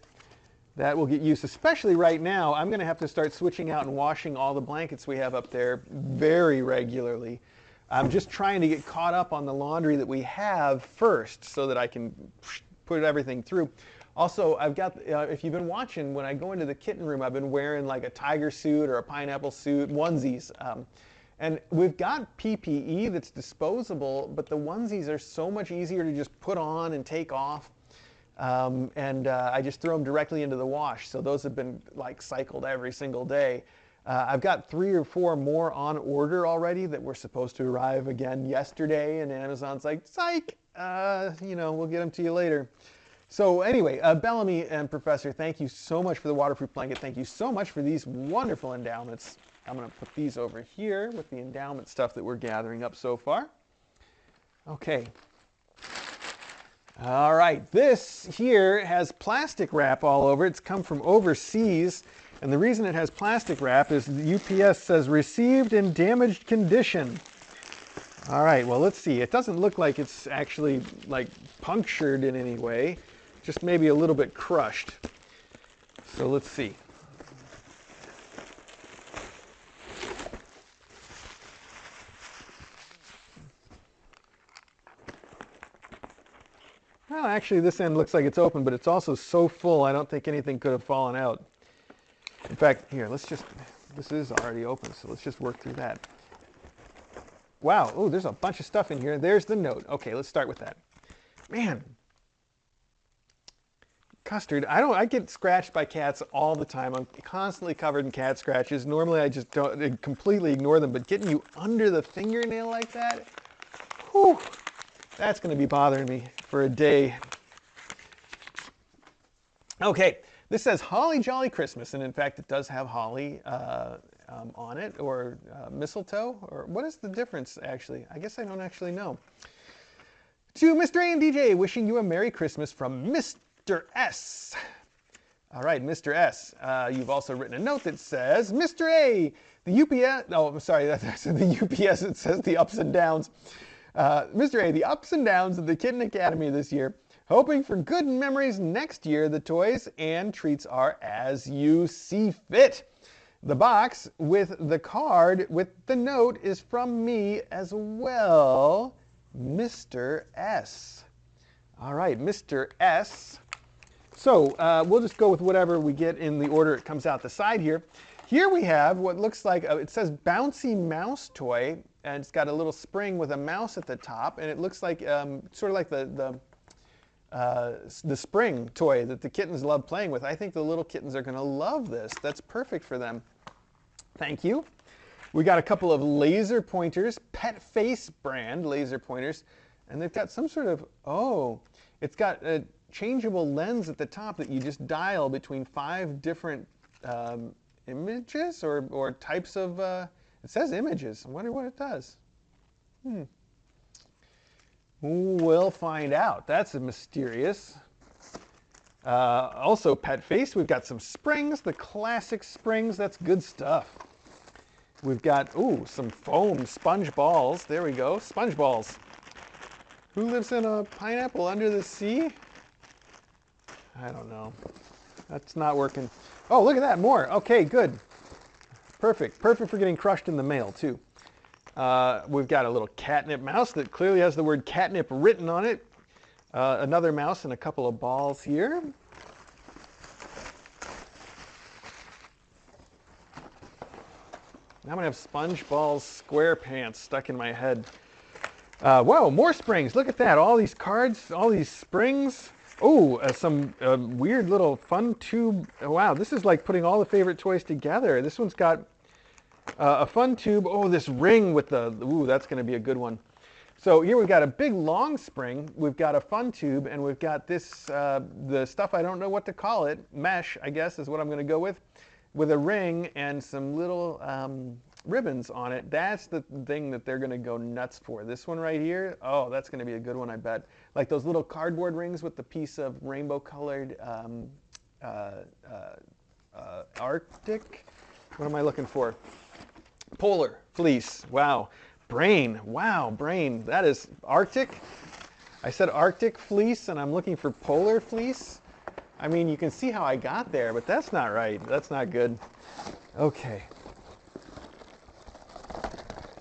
That will get used, especially right now. I'm going to have to start switching out and washing all the blankets we have up there very regularly. I'm just trying to get caught up on the laundry that we have first so that I can put everything through. Also, I've got, if you've been watching, when I go into the kitten room, I've been wearing like a tiger suit or a pineapple suit, onesies. And we've got PPE that's disposable, but the onesies are so much easier to just put on and take off. I just throw them directly into the wash. So those have been like cycled every single day. I've got 3 or 4 more on order already that were supposed to arrive again yesterday, and Amazon's like, psych, you know, we'll get them to you later. So anyway, Bellamy and Professor, thank you so much for the waterproof blanket. Thank you so much for these wonderful endowments. I'm going to put these over here with the endowment stuff that we're gathering up so far. Okay. All right, this here has plastic wrap all over. It's come from overseas, and the reason it has plastic wrap is the UPS says received in damaged condition. All right, well, let's see. It doesn't look like it's actually like punctured in any way, just maybe a little bit crushed. So let's see. Well, actually, this end looks like it's open, but it's also so full, I don't think anything could have fallen out. In fact, here, this is already open, so let's just work through that. Wow, oh, there's a bunch of stuff in here. There's the note. Okay, let's start with that. Man, Custard, I get scratched by cats all the time. I'm constantly covered in cat scratches. Normally, I just don't completely ignore them, but getting you under the fingernail like that, whew. That's going to be bothering me for a day. Okay, this says Holly Jolly Christmas, and in fact it does have holly on it, or mistletoe, or what is the difference actually? I guess I don't actually know. To Mr. A and DJ, wishing you a Merry Christmas from Mr. S. All right, Mr. S. You've also written a note that says, Mr. A, the UPS, oh, I'm sorry, that's the UPS, it says the ups and downs. Mr. A, the ups and downs of the Kitten Academy this year. Hoping for good memories next year. The toys and treats are as you see fit. The box with the card with the note is from me as well, Mr. S. All right, Mr. S. So we'll just go with whatever we get in the order it comes out the side here. Here we have what looks like, it says bouncy mouse toy, and it's got a little spring with a mouse at the top, and it looks like sort of like the spring toy that the kittens love playing with. I think the little kittens are going to love this. That's perfect for them. Thank you. We got a couple of laser pointers, Pet Face brand laser pointers, and they've got some sort of, oh, it's got a changeable lens at the top that you just dial between 5 different images or types of, it says images. I wonder what it does. We'll find out. That's mysterious. Also, Pet Face, we've got some springs, the classic springs. That's good stuff. We've got, ooh, some foam sponge balls. There we go, sponge balls. Who lives in a pineapple under the sea? I don't know. That's not working. Oh, look at that, more. Okay, good. Perfect. Perfect for getting crushed in the mail, too. We've got a little catnip mouse that clearly has the word catnip written on it. Another mouse and a couple of balls here. Now I'm going to have SpongeBall's SquarePants stuck in my head. Whoa, more springs. Look at that. All these cards, all these springs. Oh, some weird little fun tube. Oh, wow, this is like putting all the favorite toys together. This one's got a fun tube. Oh, this ring with the, ooh, that's going to be a good one. So here we've got a big long spring. We've got a fun tube, and we've got this, the stuff I don't know what to call it. Mesh, I guess, is what I'm going to go with a ring and some little ribbons on it. That's the thing that they're going to go nuts for. This one right here, oh, that's going to be a good one, I bet. Like those little cardboard rings with the piece of rainbow-colored Arctic. What am I looking for? Polar fleece. Wow. Brain. Wow, brain. That is Arctic. I said Arctic fleece, and I'm looking for polar fleece. I mean, you can see how I got there, but that's not right. That's not good. Okay.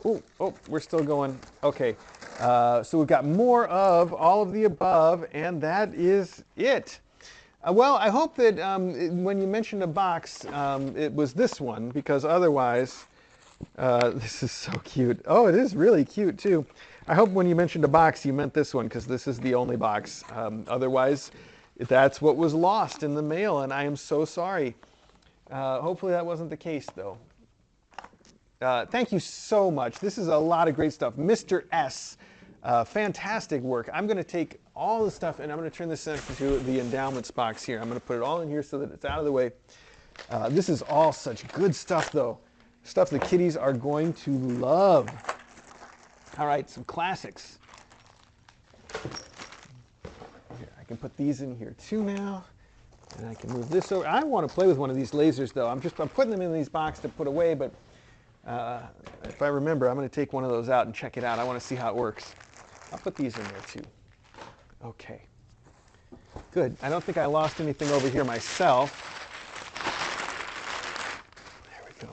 Ooh, oh, we're still going. Okay. So we've got more of all of the above, and that is it. Well, I hope that when you mentioned a box, it was this one, because otherwise, this is so cute. Oh, it is really cute, too. I hope when you mentioned a box, you meant this one, because this is the only box. Otherwise, that's what was lost in the mail, and I am so sorry. Hopefully that wasn't the case, though. Thank you so much. This is a lot of great stuff. Mr. S, fantastic work. I'm going to take all the stuff, and I'm going to turn this into the endowments box here. I'm going to put it all in here so that it's out of the way. This is all such good stuff, though. Stuff the kitties are going to love. All right, some classics. I can put these in here too now, and I can move this over. I want to play with one of these lasers, though. I'm putting them in these boxes to put away, but if I remember, I'm going to take one of those out and check it out. I want to see how it works. I'll put these in there too. Okay, good. I don't think I lost anything over here myself. There we go.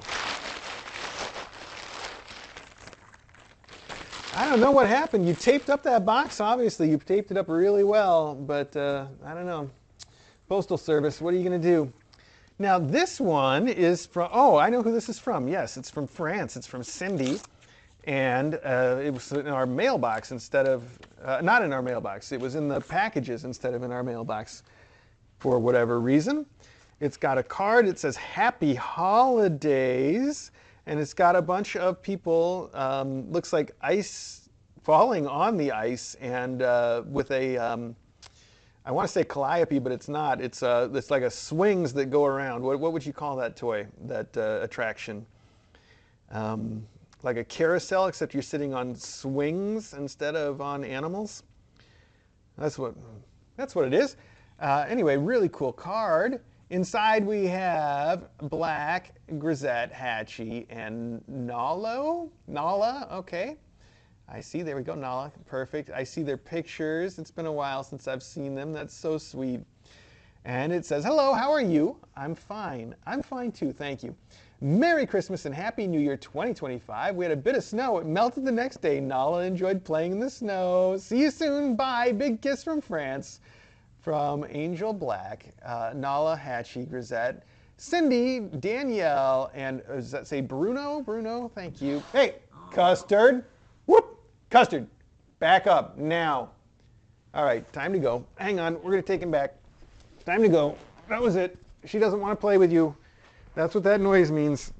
I don't know what happened. You taped up that box, obviously. You taped it up really well, but I don't know. Postal Service, what are you going to do? Now, this one is from, oh, I know who this is from. Yes, it's from France. It's from Cindy. And it was in our mailbox instead of, not in our mailbox. It was in the packages instead of in our mailbox for whatever reason. It's got a card. It says, Happy Holidays. And it's got a bunch of people, looks like ice falling on the ice, and with a, I want to say calliope, but it's not. It's like a swings that go around. What would you call that toy, that attraction? Like a carousel, except you're sitting on swings instead of on animals. That's what it is. Anyway, really cool card. Inside we have Black, Grisette, Hatchie, and Nala, okay. I see, there we go, Nala, perfect. I see their pictures. It's been a while since I've seen them. That's so sweet. And it says, hello, how are you? I'm fine. I'm fine too, thank you. Merry Christmas and Happy New Year 2025. We had a bit of snow. It melted the next day. Nala enjoyed playing in the snow. See you soon. Bye. Big kiss from France. From Angel Black, Nala, Hatchie, Grisette, Cindy, Danielle, and does that say Bruno? Bruno, thank you. Hey, Custard. Whoop. Custard, back up now. All right, time to go. Hang on, we're going to take him back. Time to go. That was it. She doesn't want to play with you. That's what that noise means.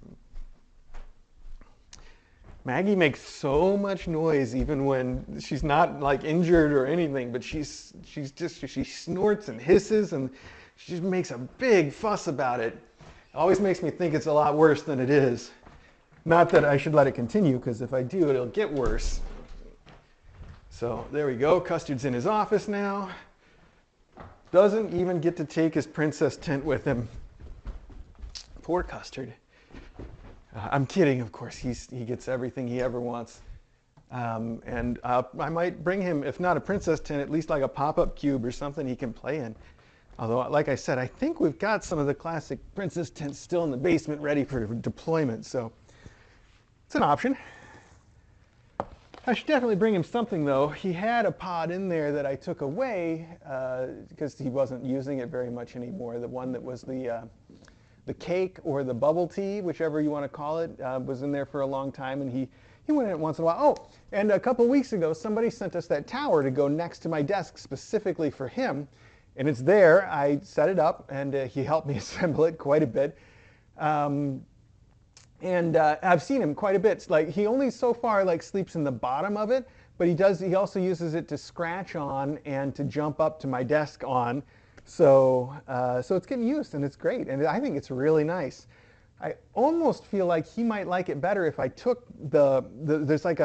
Maggie makes so much noise even when she's not like injured or anything, but she snorts and hisses and she just makes a big fuss about it. It always makes me think it's a lot worse than it is. Not that I should let it continue, because if I do, it'll get worse. So there we go. Custard's in his office now. Doesn't even get to take his princess tent with him. Poor Custard. I'm kidding, of course. He gets everything he ever wants. And I might bring him, if not a princess tent, at least like a pop-up cube or something he can play in. Although, like I said, I think we've got some of the classic princess tents still in the basement ready for deployment. So it's an option. I should definitely bring him something, though. He had a pod in there that I took away because he wasn't using it very much anymore. The one that was the cake or the bubble tea, whichever you want to call it, was in there for a long time, and he went in it once in a while. Oh, and a couple weeks ago, somebody sent us that tower to go next to my desk specifically for him, and it's there. I set it up, and he helped me assemble it quite a bit. And I've seen him quite a bit. Like, he only so far like sleeps in the bottom of it, but he also uses it to scratch on and to jump up to my desk on. So it's getting used, and it's great, and I think it's really nice. I almost feel like he might like it better if I took there's like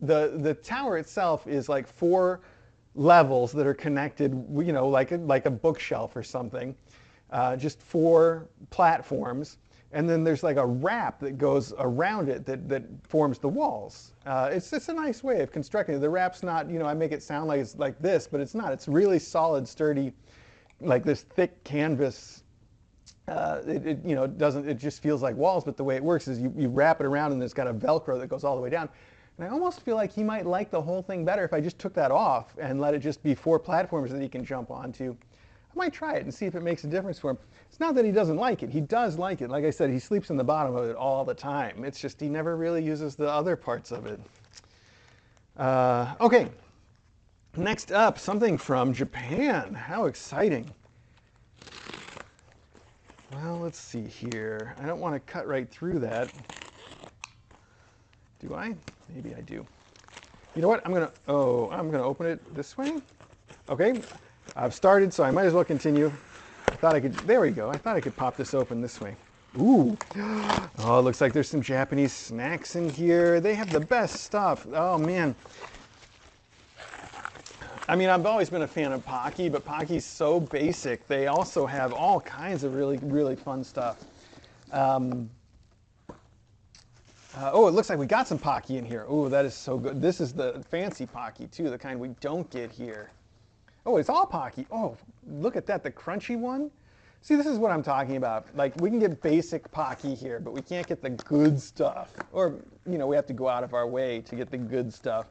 the tower itself is like 4 levels that are connected, you know, like a bookshelf or something, just 4 platforms. And then there's like a wrap that goes around it that forms the walls. It's a nice way of constructing it. The wrap's not, you know, I make it sound like it's like this, but it's not. It's really solid, sturdy, like this thick canvas. You know, it just feels like walls, but the way it works is you wrap it around and it's got a Velcro that goes all the way down. And I almost feel like he might like the whole thing better if I just took that off and let it just be 4 platforms that he can jump onto. I might try it and see if it makes a difference for him. It's not that he doesn't like it. He does like it. Like I said, he sleeps in the bottom of it all the time. It's just he never really uses the other parts of it. Okay, next up, something from Japan. How exciting. Well, let's see here. I don't want to cut right through that. Do I? Maybe I do. You know what? I'm gonna open it this way. Okay. I've started, so I might as well continue. I thought I could, there we go. I thought I could pop this open this way. Ooh. Oh, it looks like there's some Japanese snacks in here. They have the best stuff. Oh, man. I mean, I've always been a fan of Pocky, but Pocky's so basic. They also have all kinds of really, really fun stuff. Oh, it looks like we got some Pocky in here. Oh, that is so good. This is the fancy Pocky, too, the kind we don't get here. Oh, it's all Pocky. Oh, look at that, the crunchy one. See, this is what I'm talking about. Like, we can get basic Pocky here, but we can't get the good stuff. Or, you know, we have to go out of our way to get the good stuff.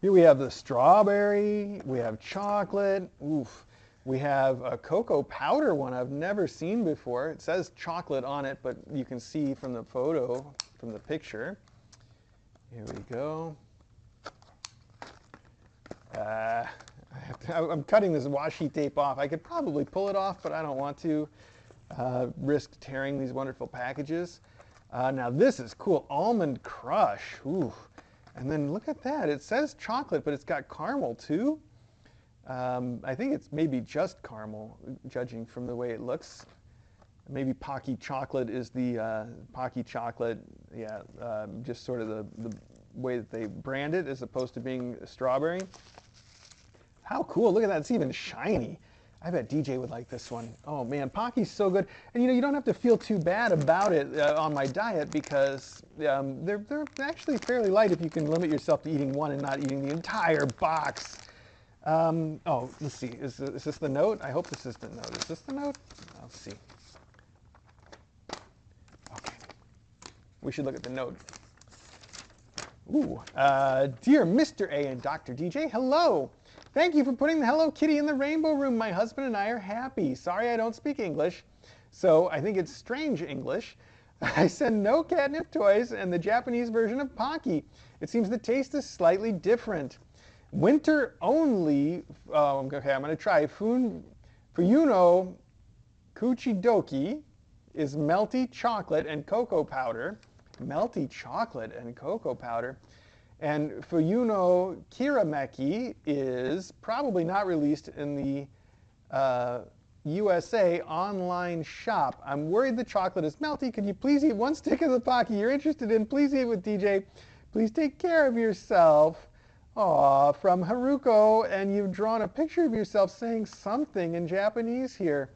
Here we have the strawberry. We have chocolate. Oof. We have a cocoa powder one I've never seen before. It says chocolate on it, but you can see from the photo, from the picture. Here we go. I'm cutting this washi tape off. I could probably pull it off, but I don't want to risk tearing these wonderful packages. Now this is cool, Almond Crush. Ooh. And then look at that. It says chocolate, but it's got caramel too. I think it's maybe just caramel, judging from the way it looks. Maybe Pocky chocolate is the Pocky chocolate, yeah, just sort of the way that they brand it as opposed to being strawberry. How cool, look at that, it's even shiny. I bet DJ would like this one. Oh man, Pocky's so good. And you know, you don't have to feel too bad about it on my diet because they're actually fairly light if you can limit yourself to eating one and not eating the entire box. Oh, let's see, is this the note? I hope this is the note. Is this the note? I'll see. We should look at the note. Ooh, dear Mr. A and Dr. DJ, hello. Thank you for putting the Hello Kitty in the rainbow room. My husband and I are happy. Sorry I don't speak English, so I think it's strange English. I send no catnip toys and the Japanese version of Pocky. It seems the taste is slightly different. Winter only, okay, I'm going to try. Fuyuno Kuchidoki is melty chocolate and cocoa powder. Melty chocolate and cocoa powder. And Fuyuno Kirameki is probably not released in the USA online shop. I'm worried the chocolate is melty. Could you please eat one stick of the Pocky you're interested in? Please eat with DJ. Please take care of yourself. Aw, from Haruko, and you've drawn a picture of yourself saying something in Japanese here.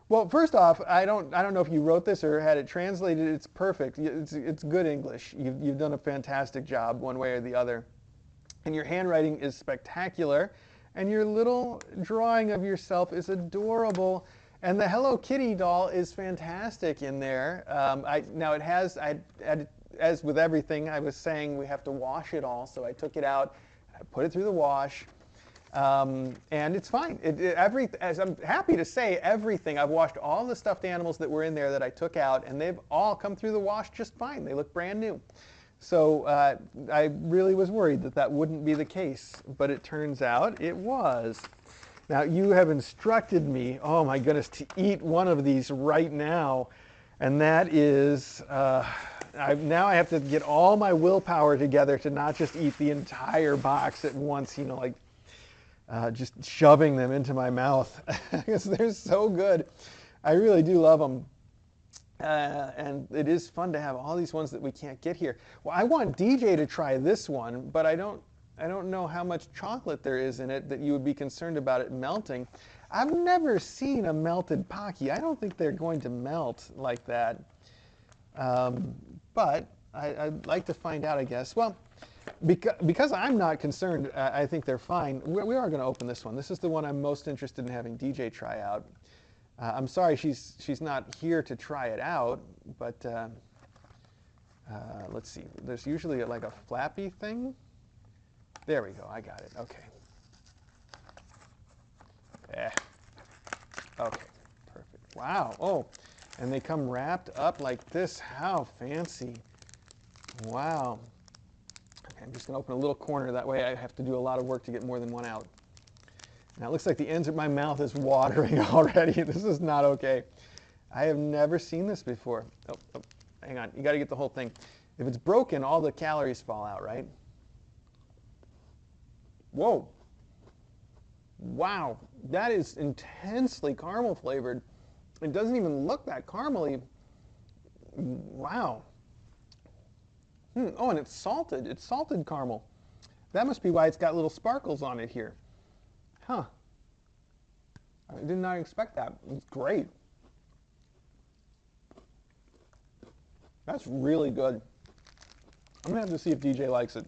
Well, first off, I don't know if you wrote this or had it translated. It's perfect. It's good English. You've done a fantastic job one way or the other. And your handwriting is spectacular. And your little drawing of yourself is adorable. And the Hello Kitty doll is fantastic in there. Now it has, as with everything, I was saying we have to wash it all. So I took it out, I put it through the wash. And it's fine. As I'm happy to say, everything, I've washed all the stuffed animals that were in there that I took out, and they've all come through the wash just fine. They look brand new. So I really was worried that that wouldn't be the case, but it turns out it was. Now you have instructed me, oh my goodness, to eat one of these right now, and that is, now I have to get all my willpower together to not just eat the entire box at once, you know, like just shoving them into my mouth because they're so good. I really do love them. And it is fun to have all these ones that we can't get here. Well, I want DJ to try this one, but I don't know how much chocolate there is in it that you would be concerned about it melting. I've never seen a melted Pocky. I don't think they're going to melt like that. But I'd like to find out, I guess. Well, because I'm not concerned, I think they're fine. We are going to open this one. This is the one I'm most interested in having DJ try out. I'm sorry she's not here to try it out, but let's see. There's usually like a flappy thing. There we go. I got it. Okay. Okay. Perfect. Wow. Oh, and they come wrapped up like this. How fancy. Wow. Okay, I'm just going to open a little corner. That way I have to do a lot of work to get more than one out. Now it looks like the ends of my mouth is watering already. This is not okay. I have never seen this before. Oh, hang on. You got to get the whole thing. If it's broken, all the calories fall out, right? Whoa. Wow. That is intensely caramel flavored. It doesn't even look that caramely. Wow. Oh, and it's salted. It's salted caramel. That must be why it's got little sparkles on it here. Huh. I did not expect that. It's great. That's really good. I'm going to have to see if DJ likes it.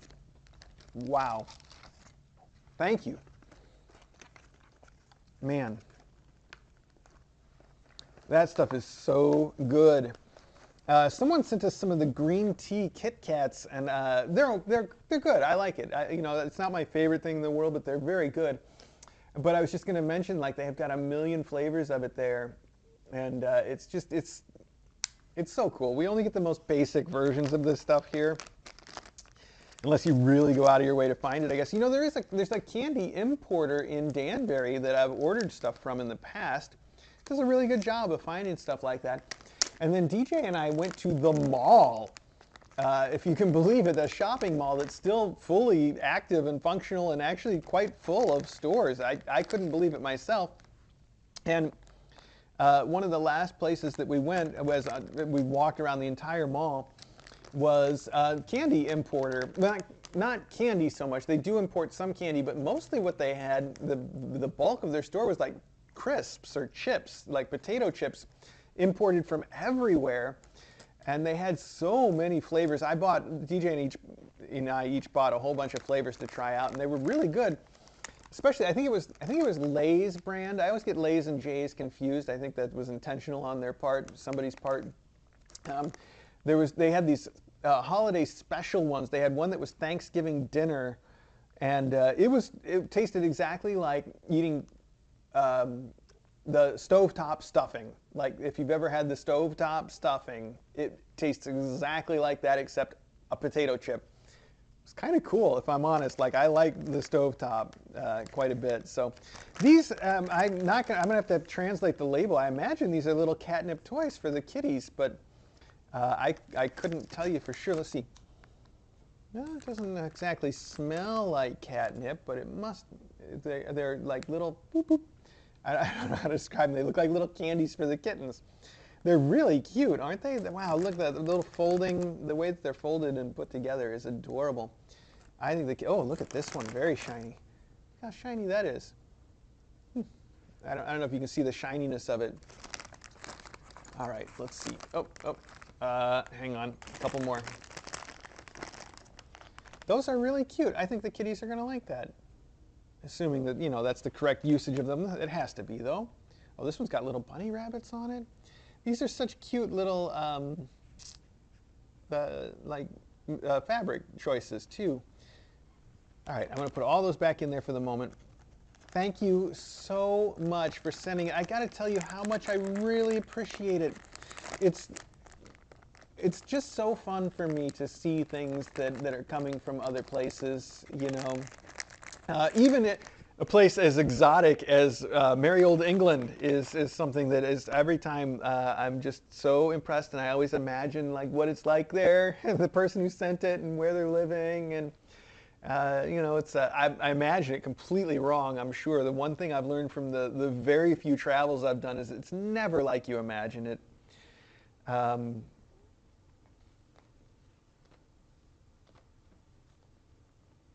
Wow. Thank you. Man. That stuff is so good. Someone sent us some of the green tea Kit Kats, and they're good. I like it. You know, it's not my favorite thing in the world, but they're very good. But I was just going to mention, like, they have got a million flavors of it there, and it's so cool. We only get the most basic versions of this stuff here, unless you really go out of your way to find it, I guess. You know, there's a candy importer in Danbury that I've ordered stuff from in the past. Does a really good job of finding stuff like that. And then DJ and I went to the mall, if you can believe it, a shopping mall that's still fully active and functional and actually quite full of stores. I couldn't believe it myself. And one of the last places that we went was, we walked around the entire mall, was a candy importer. Not candy so much. They do import some candy, but mostly what they had, the bulk of their store was like crisps or chips, like potato chips, imported from everywhere. And they had so many flavors. DJ and I each bought a whole bunch of flavors to try out, and they were really good. Especially, I think it was Lay's brand. I always get Lay's and J's confused. I think that was intentional on their part, somebody's part. They had these holiday special ones. They had one that was Thanksgiving dinner, and it tasted exactly like eating the stovetop stuffing. Like if you've ever had the stovetop stuffing, it tastes exactly like that except a potato chip. It's kind of cool, if I'm honest. Like I like the stovetop quite a bit. So these, I'm gonna have to translate the label. I imagine these are little catnip toys for the kitties, but I couldn't tell you for sure. Let's see. No, it doesn't exactly smell like catnip, but it must. They're like little boop boop. I don't know how to describe them. They look like little candies for the kittens. They're really cute, aren't they? Wow, look at that little folding. The way that they're folded and put together is adorable. I think oh, look at this one, very shiny. Look how shiny that is. I don't know if you can see the shininess of it. All right, let's see. Hang on, a couple more. Those are really cute. I think the kitties are going to like that. Assuming that, that's the correct usage of them. It has to be, though. Oh, this one's got little bunny rabbits on it. These are such cute little fabric choices, too. All right, I'm going to put all those back in there for the moment. Thank you so much for sending it. I got to tell you how much I really appreciate it. It's just so fun for me to see things that are coming from other places, even a place as exotic as merry old England is something that is every time I'm just so impressed, and I always imagine like what it's like there, and the person who sent it, and where they're living, and it's I imagine it completely wrong. I'm sure the one thing I've learned from the very few travels I've done is it's never like you imagine it.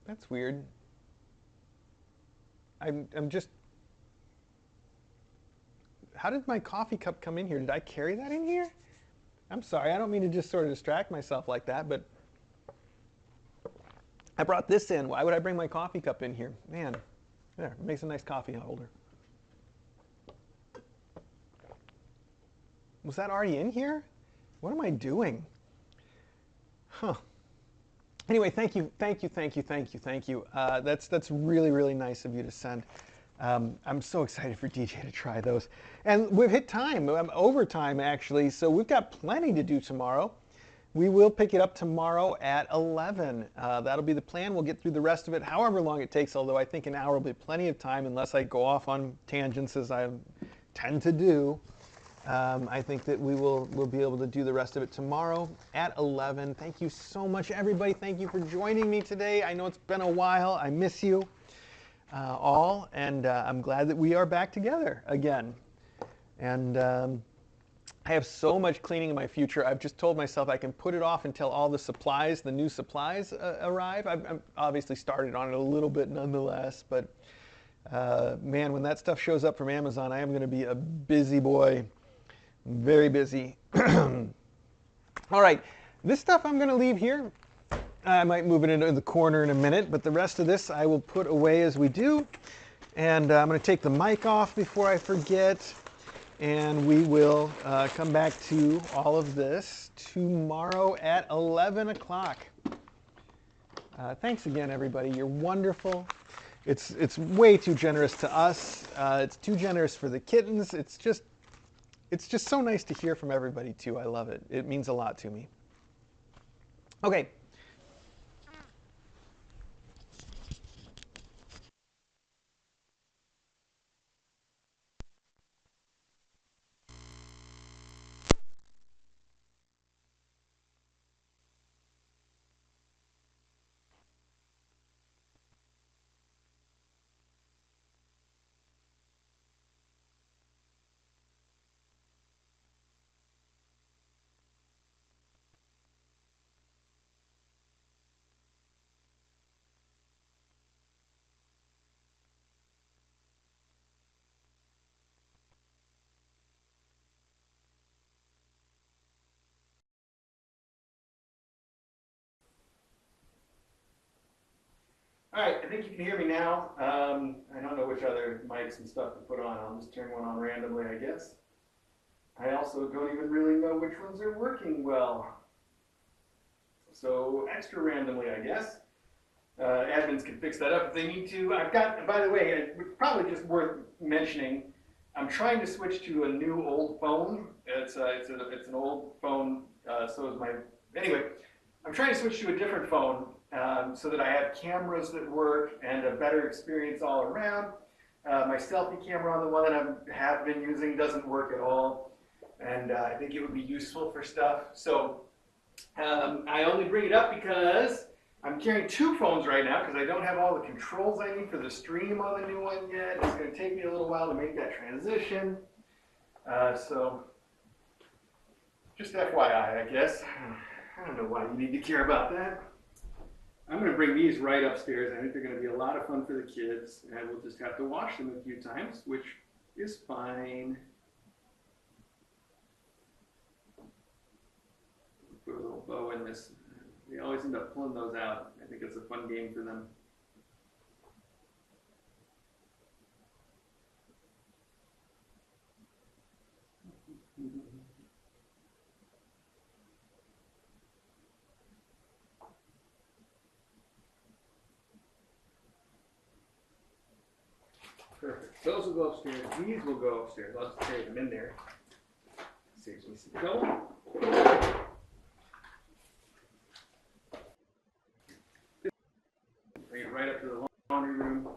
That's weird. I'm just. How did my coffee cup come in here? Did I carry that in here? I'm sorry. I don't mean to just sort of distract myself like that, but I brought this in. Why would I bring my coffee cup in here? Man, there, it makes a nice coffee holder. Was that already in here? What am I doing? Huh. Anyway, thank you. That's really, really nice of you to send. I'm so excited for DJ to try those. And we've hit time, overtime actually, so we've got plenty to do tomorrow. We will pick it up tomorrow at 11. That'll be the plan. We'll get through the rest of it, however long it takes, although I think an hour will be plenty of time unless I go off on tangents as I tend to do. I think that we'll be able to do the rest of it tomorrow at 11. Thank you so much, everybody. Thank you for joining me today. I know it's been a while. I miss you all, and I'm glad that we are back together again. And I have so much cleaning in my future. I've just told myself I can put it off until all the new supplies arrive. I've obviously started on it a little bit nonetheless, but man, when that stuff shows up from Amazon, I am going to be a busy boy. Very busy. All right, this stuff I'm going to leave here. I might move it into the corner in a minute, but the rest of this I will put away as we do. And I'm going to take the mic off before I forget. And we will come back to all of this tomorrow at 11 o'clock. Thanks again, everybody. You're wonderful. It's way too generous to us. It's too generous for the kittens. It's just so nice to hear from everybody, too. I love it. It means a lot to me. Okay. All right, I think you can hear me now. I don't know which other mics and stuff to put on. I'll just turn one on randomly, I guess. I also don't even really know which ones are working well. So extra randomly, I guess. Admins can fix that up if they need to. I've got, by the way, it's probably just worth mentioning, I'm trying to switch to a new old phone. It's an old phone, so is my, anyway, I'm trying to switch to a different phone so that I have cameras that work and a better experience all around. My selfie camera on the one that I have been using doesn't work at all, and I think it would be useful for stuff. So I only bring it up because I'm carrying two phones right now because I don't have all the controls I need for the stream on the new one yet. It's going to take me a little while to make that transition. So just FYI, I guess. I don't know why you need to care about that. I'm going to bring these right upstairs. I think they're going to be a lot of fun for the kids, and we'll just have to wash them a few times, which is fine. Put a little bow in this. They always end up pulling those out. I think it's a fun game for them. Perfect. Those will go upstairs. These will go upstairs. I'll just carry them in there. Saves me some trouble. Bring it right up to the laundry room.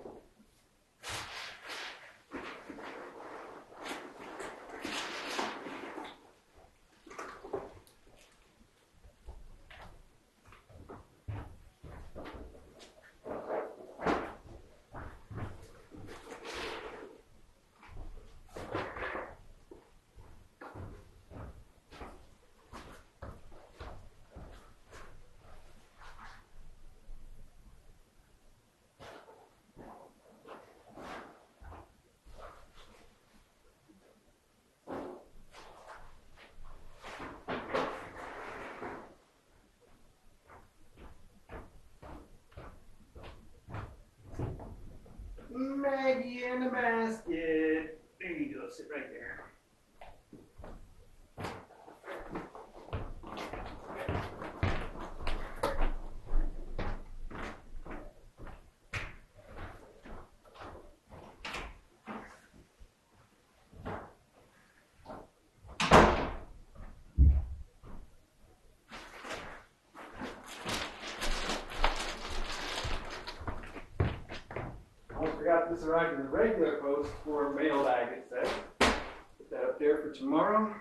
Maggie in the basket. There you go, sit right there. Forgot this arrived in the regular post for Mailbag, it says. Put that up there for tomorrow.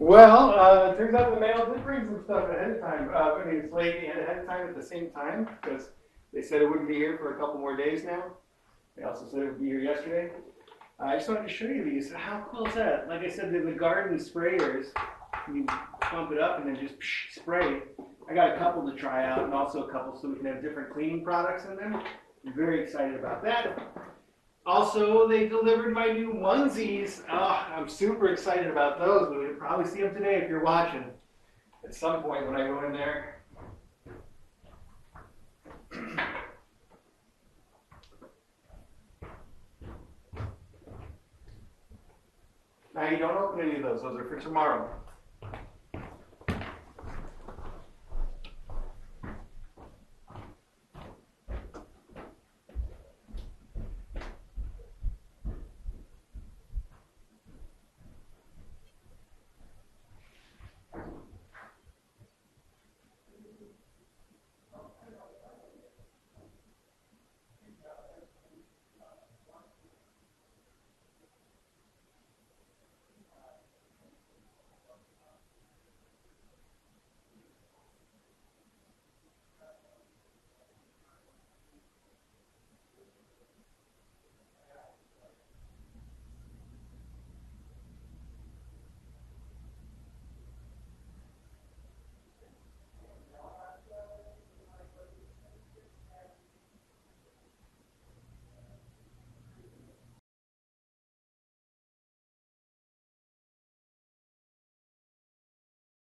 Well, it turns out the mail did bring some stuff ahead of time. I mean, it's late and ahead of time at the same time because they said it wouldn't be here for a couple more days now. They also said it would be here yesterday. I just wanted to show you these. How cool is that? Like I said, the garden sprayers, you pump it up and then just spray. I got a couple to try out and also a couple so we can have different cleaning products in them. I'm very excited about that. Also, they delivered my new onesies. Oh, I'm super excited about those. We'll probably see them today if you're watching at some point when I go in there. Maggie, don't open any of those. Those are for tomorrow.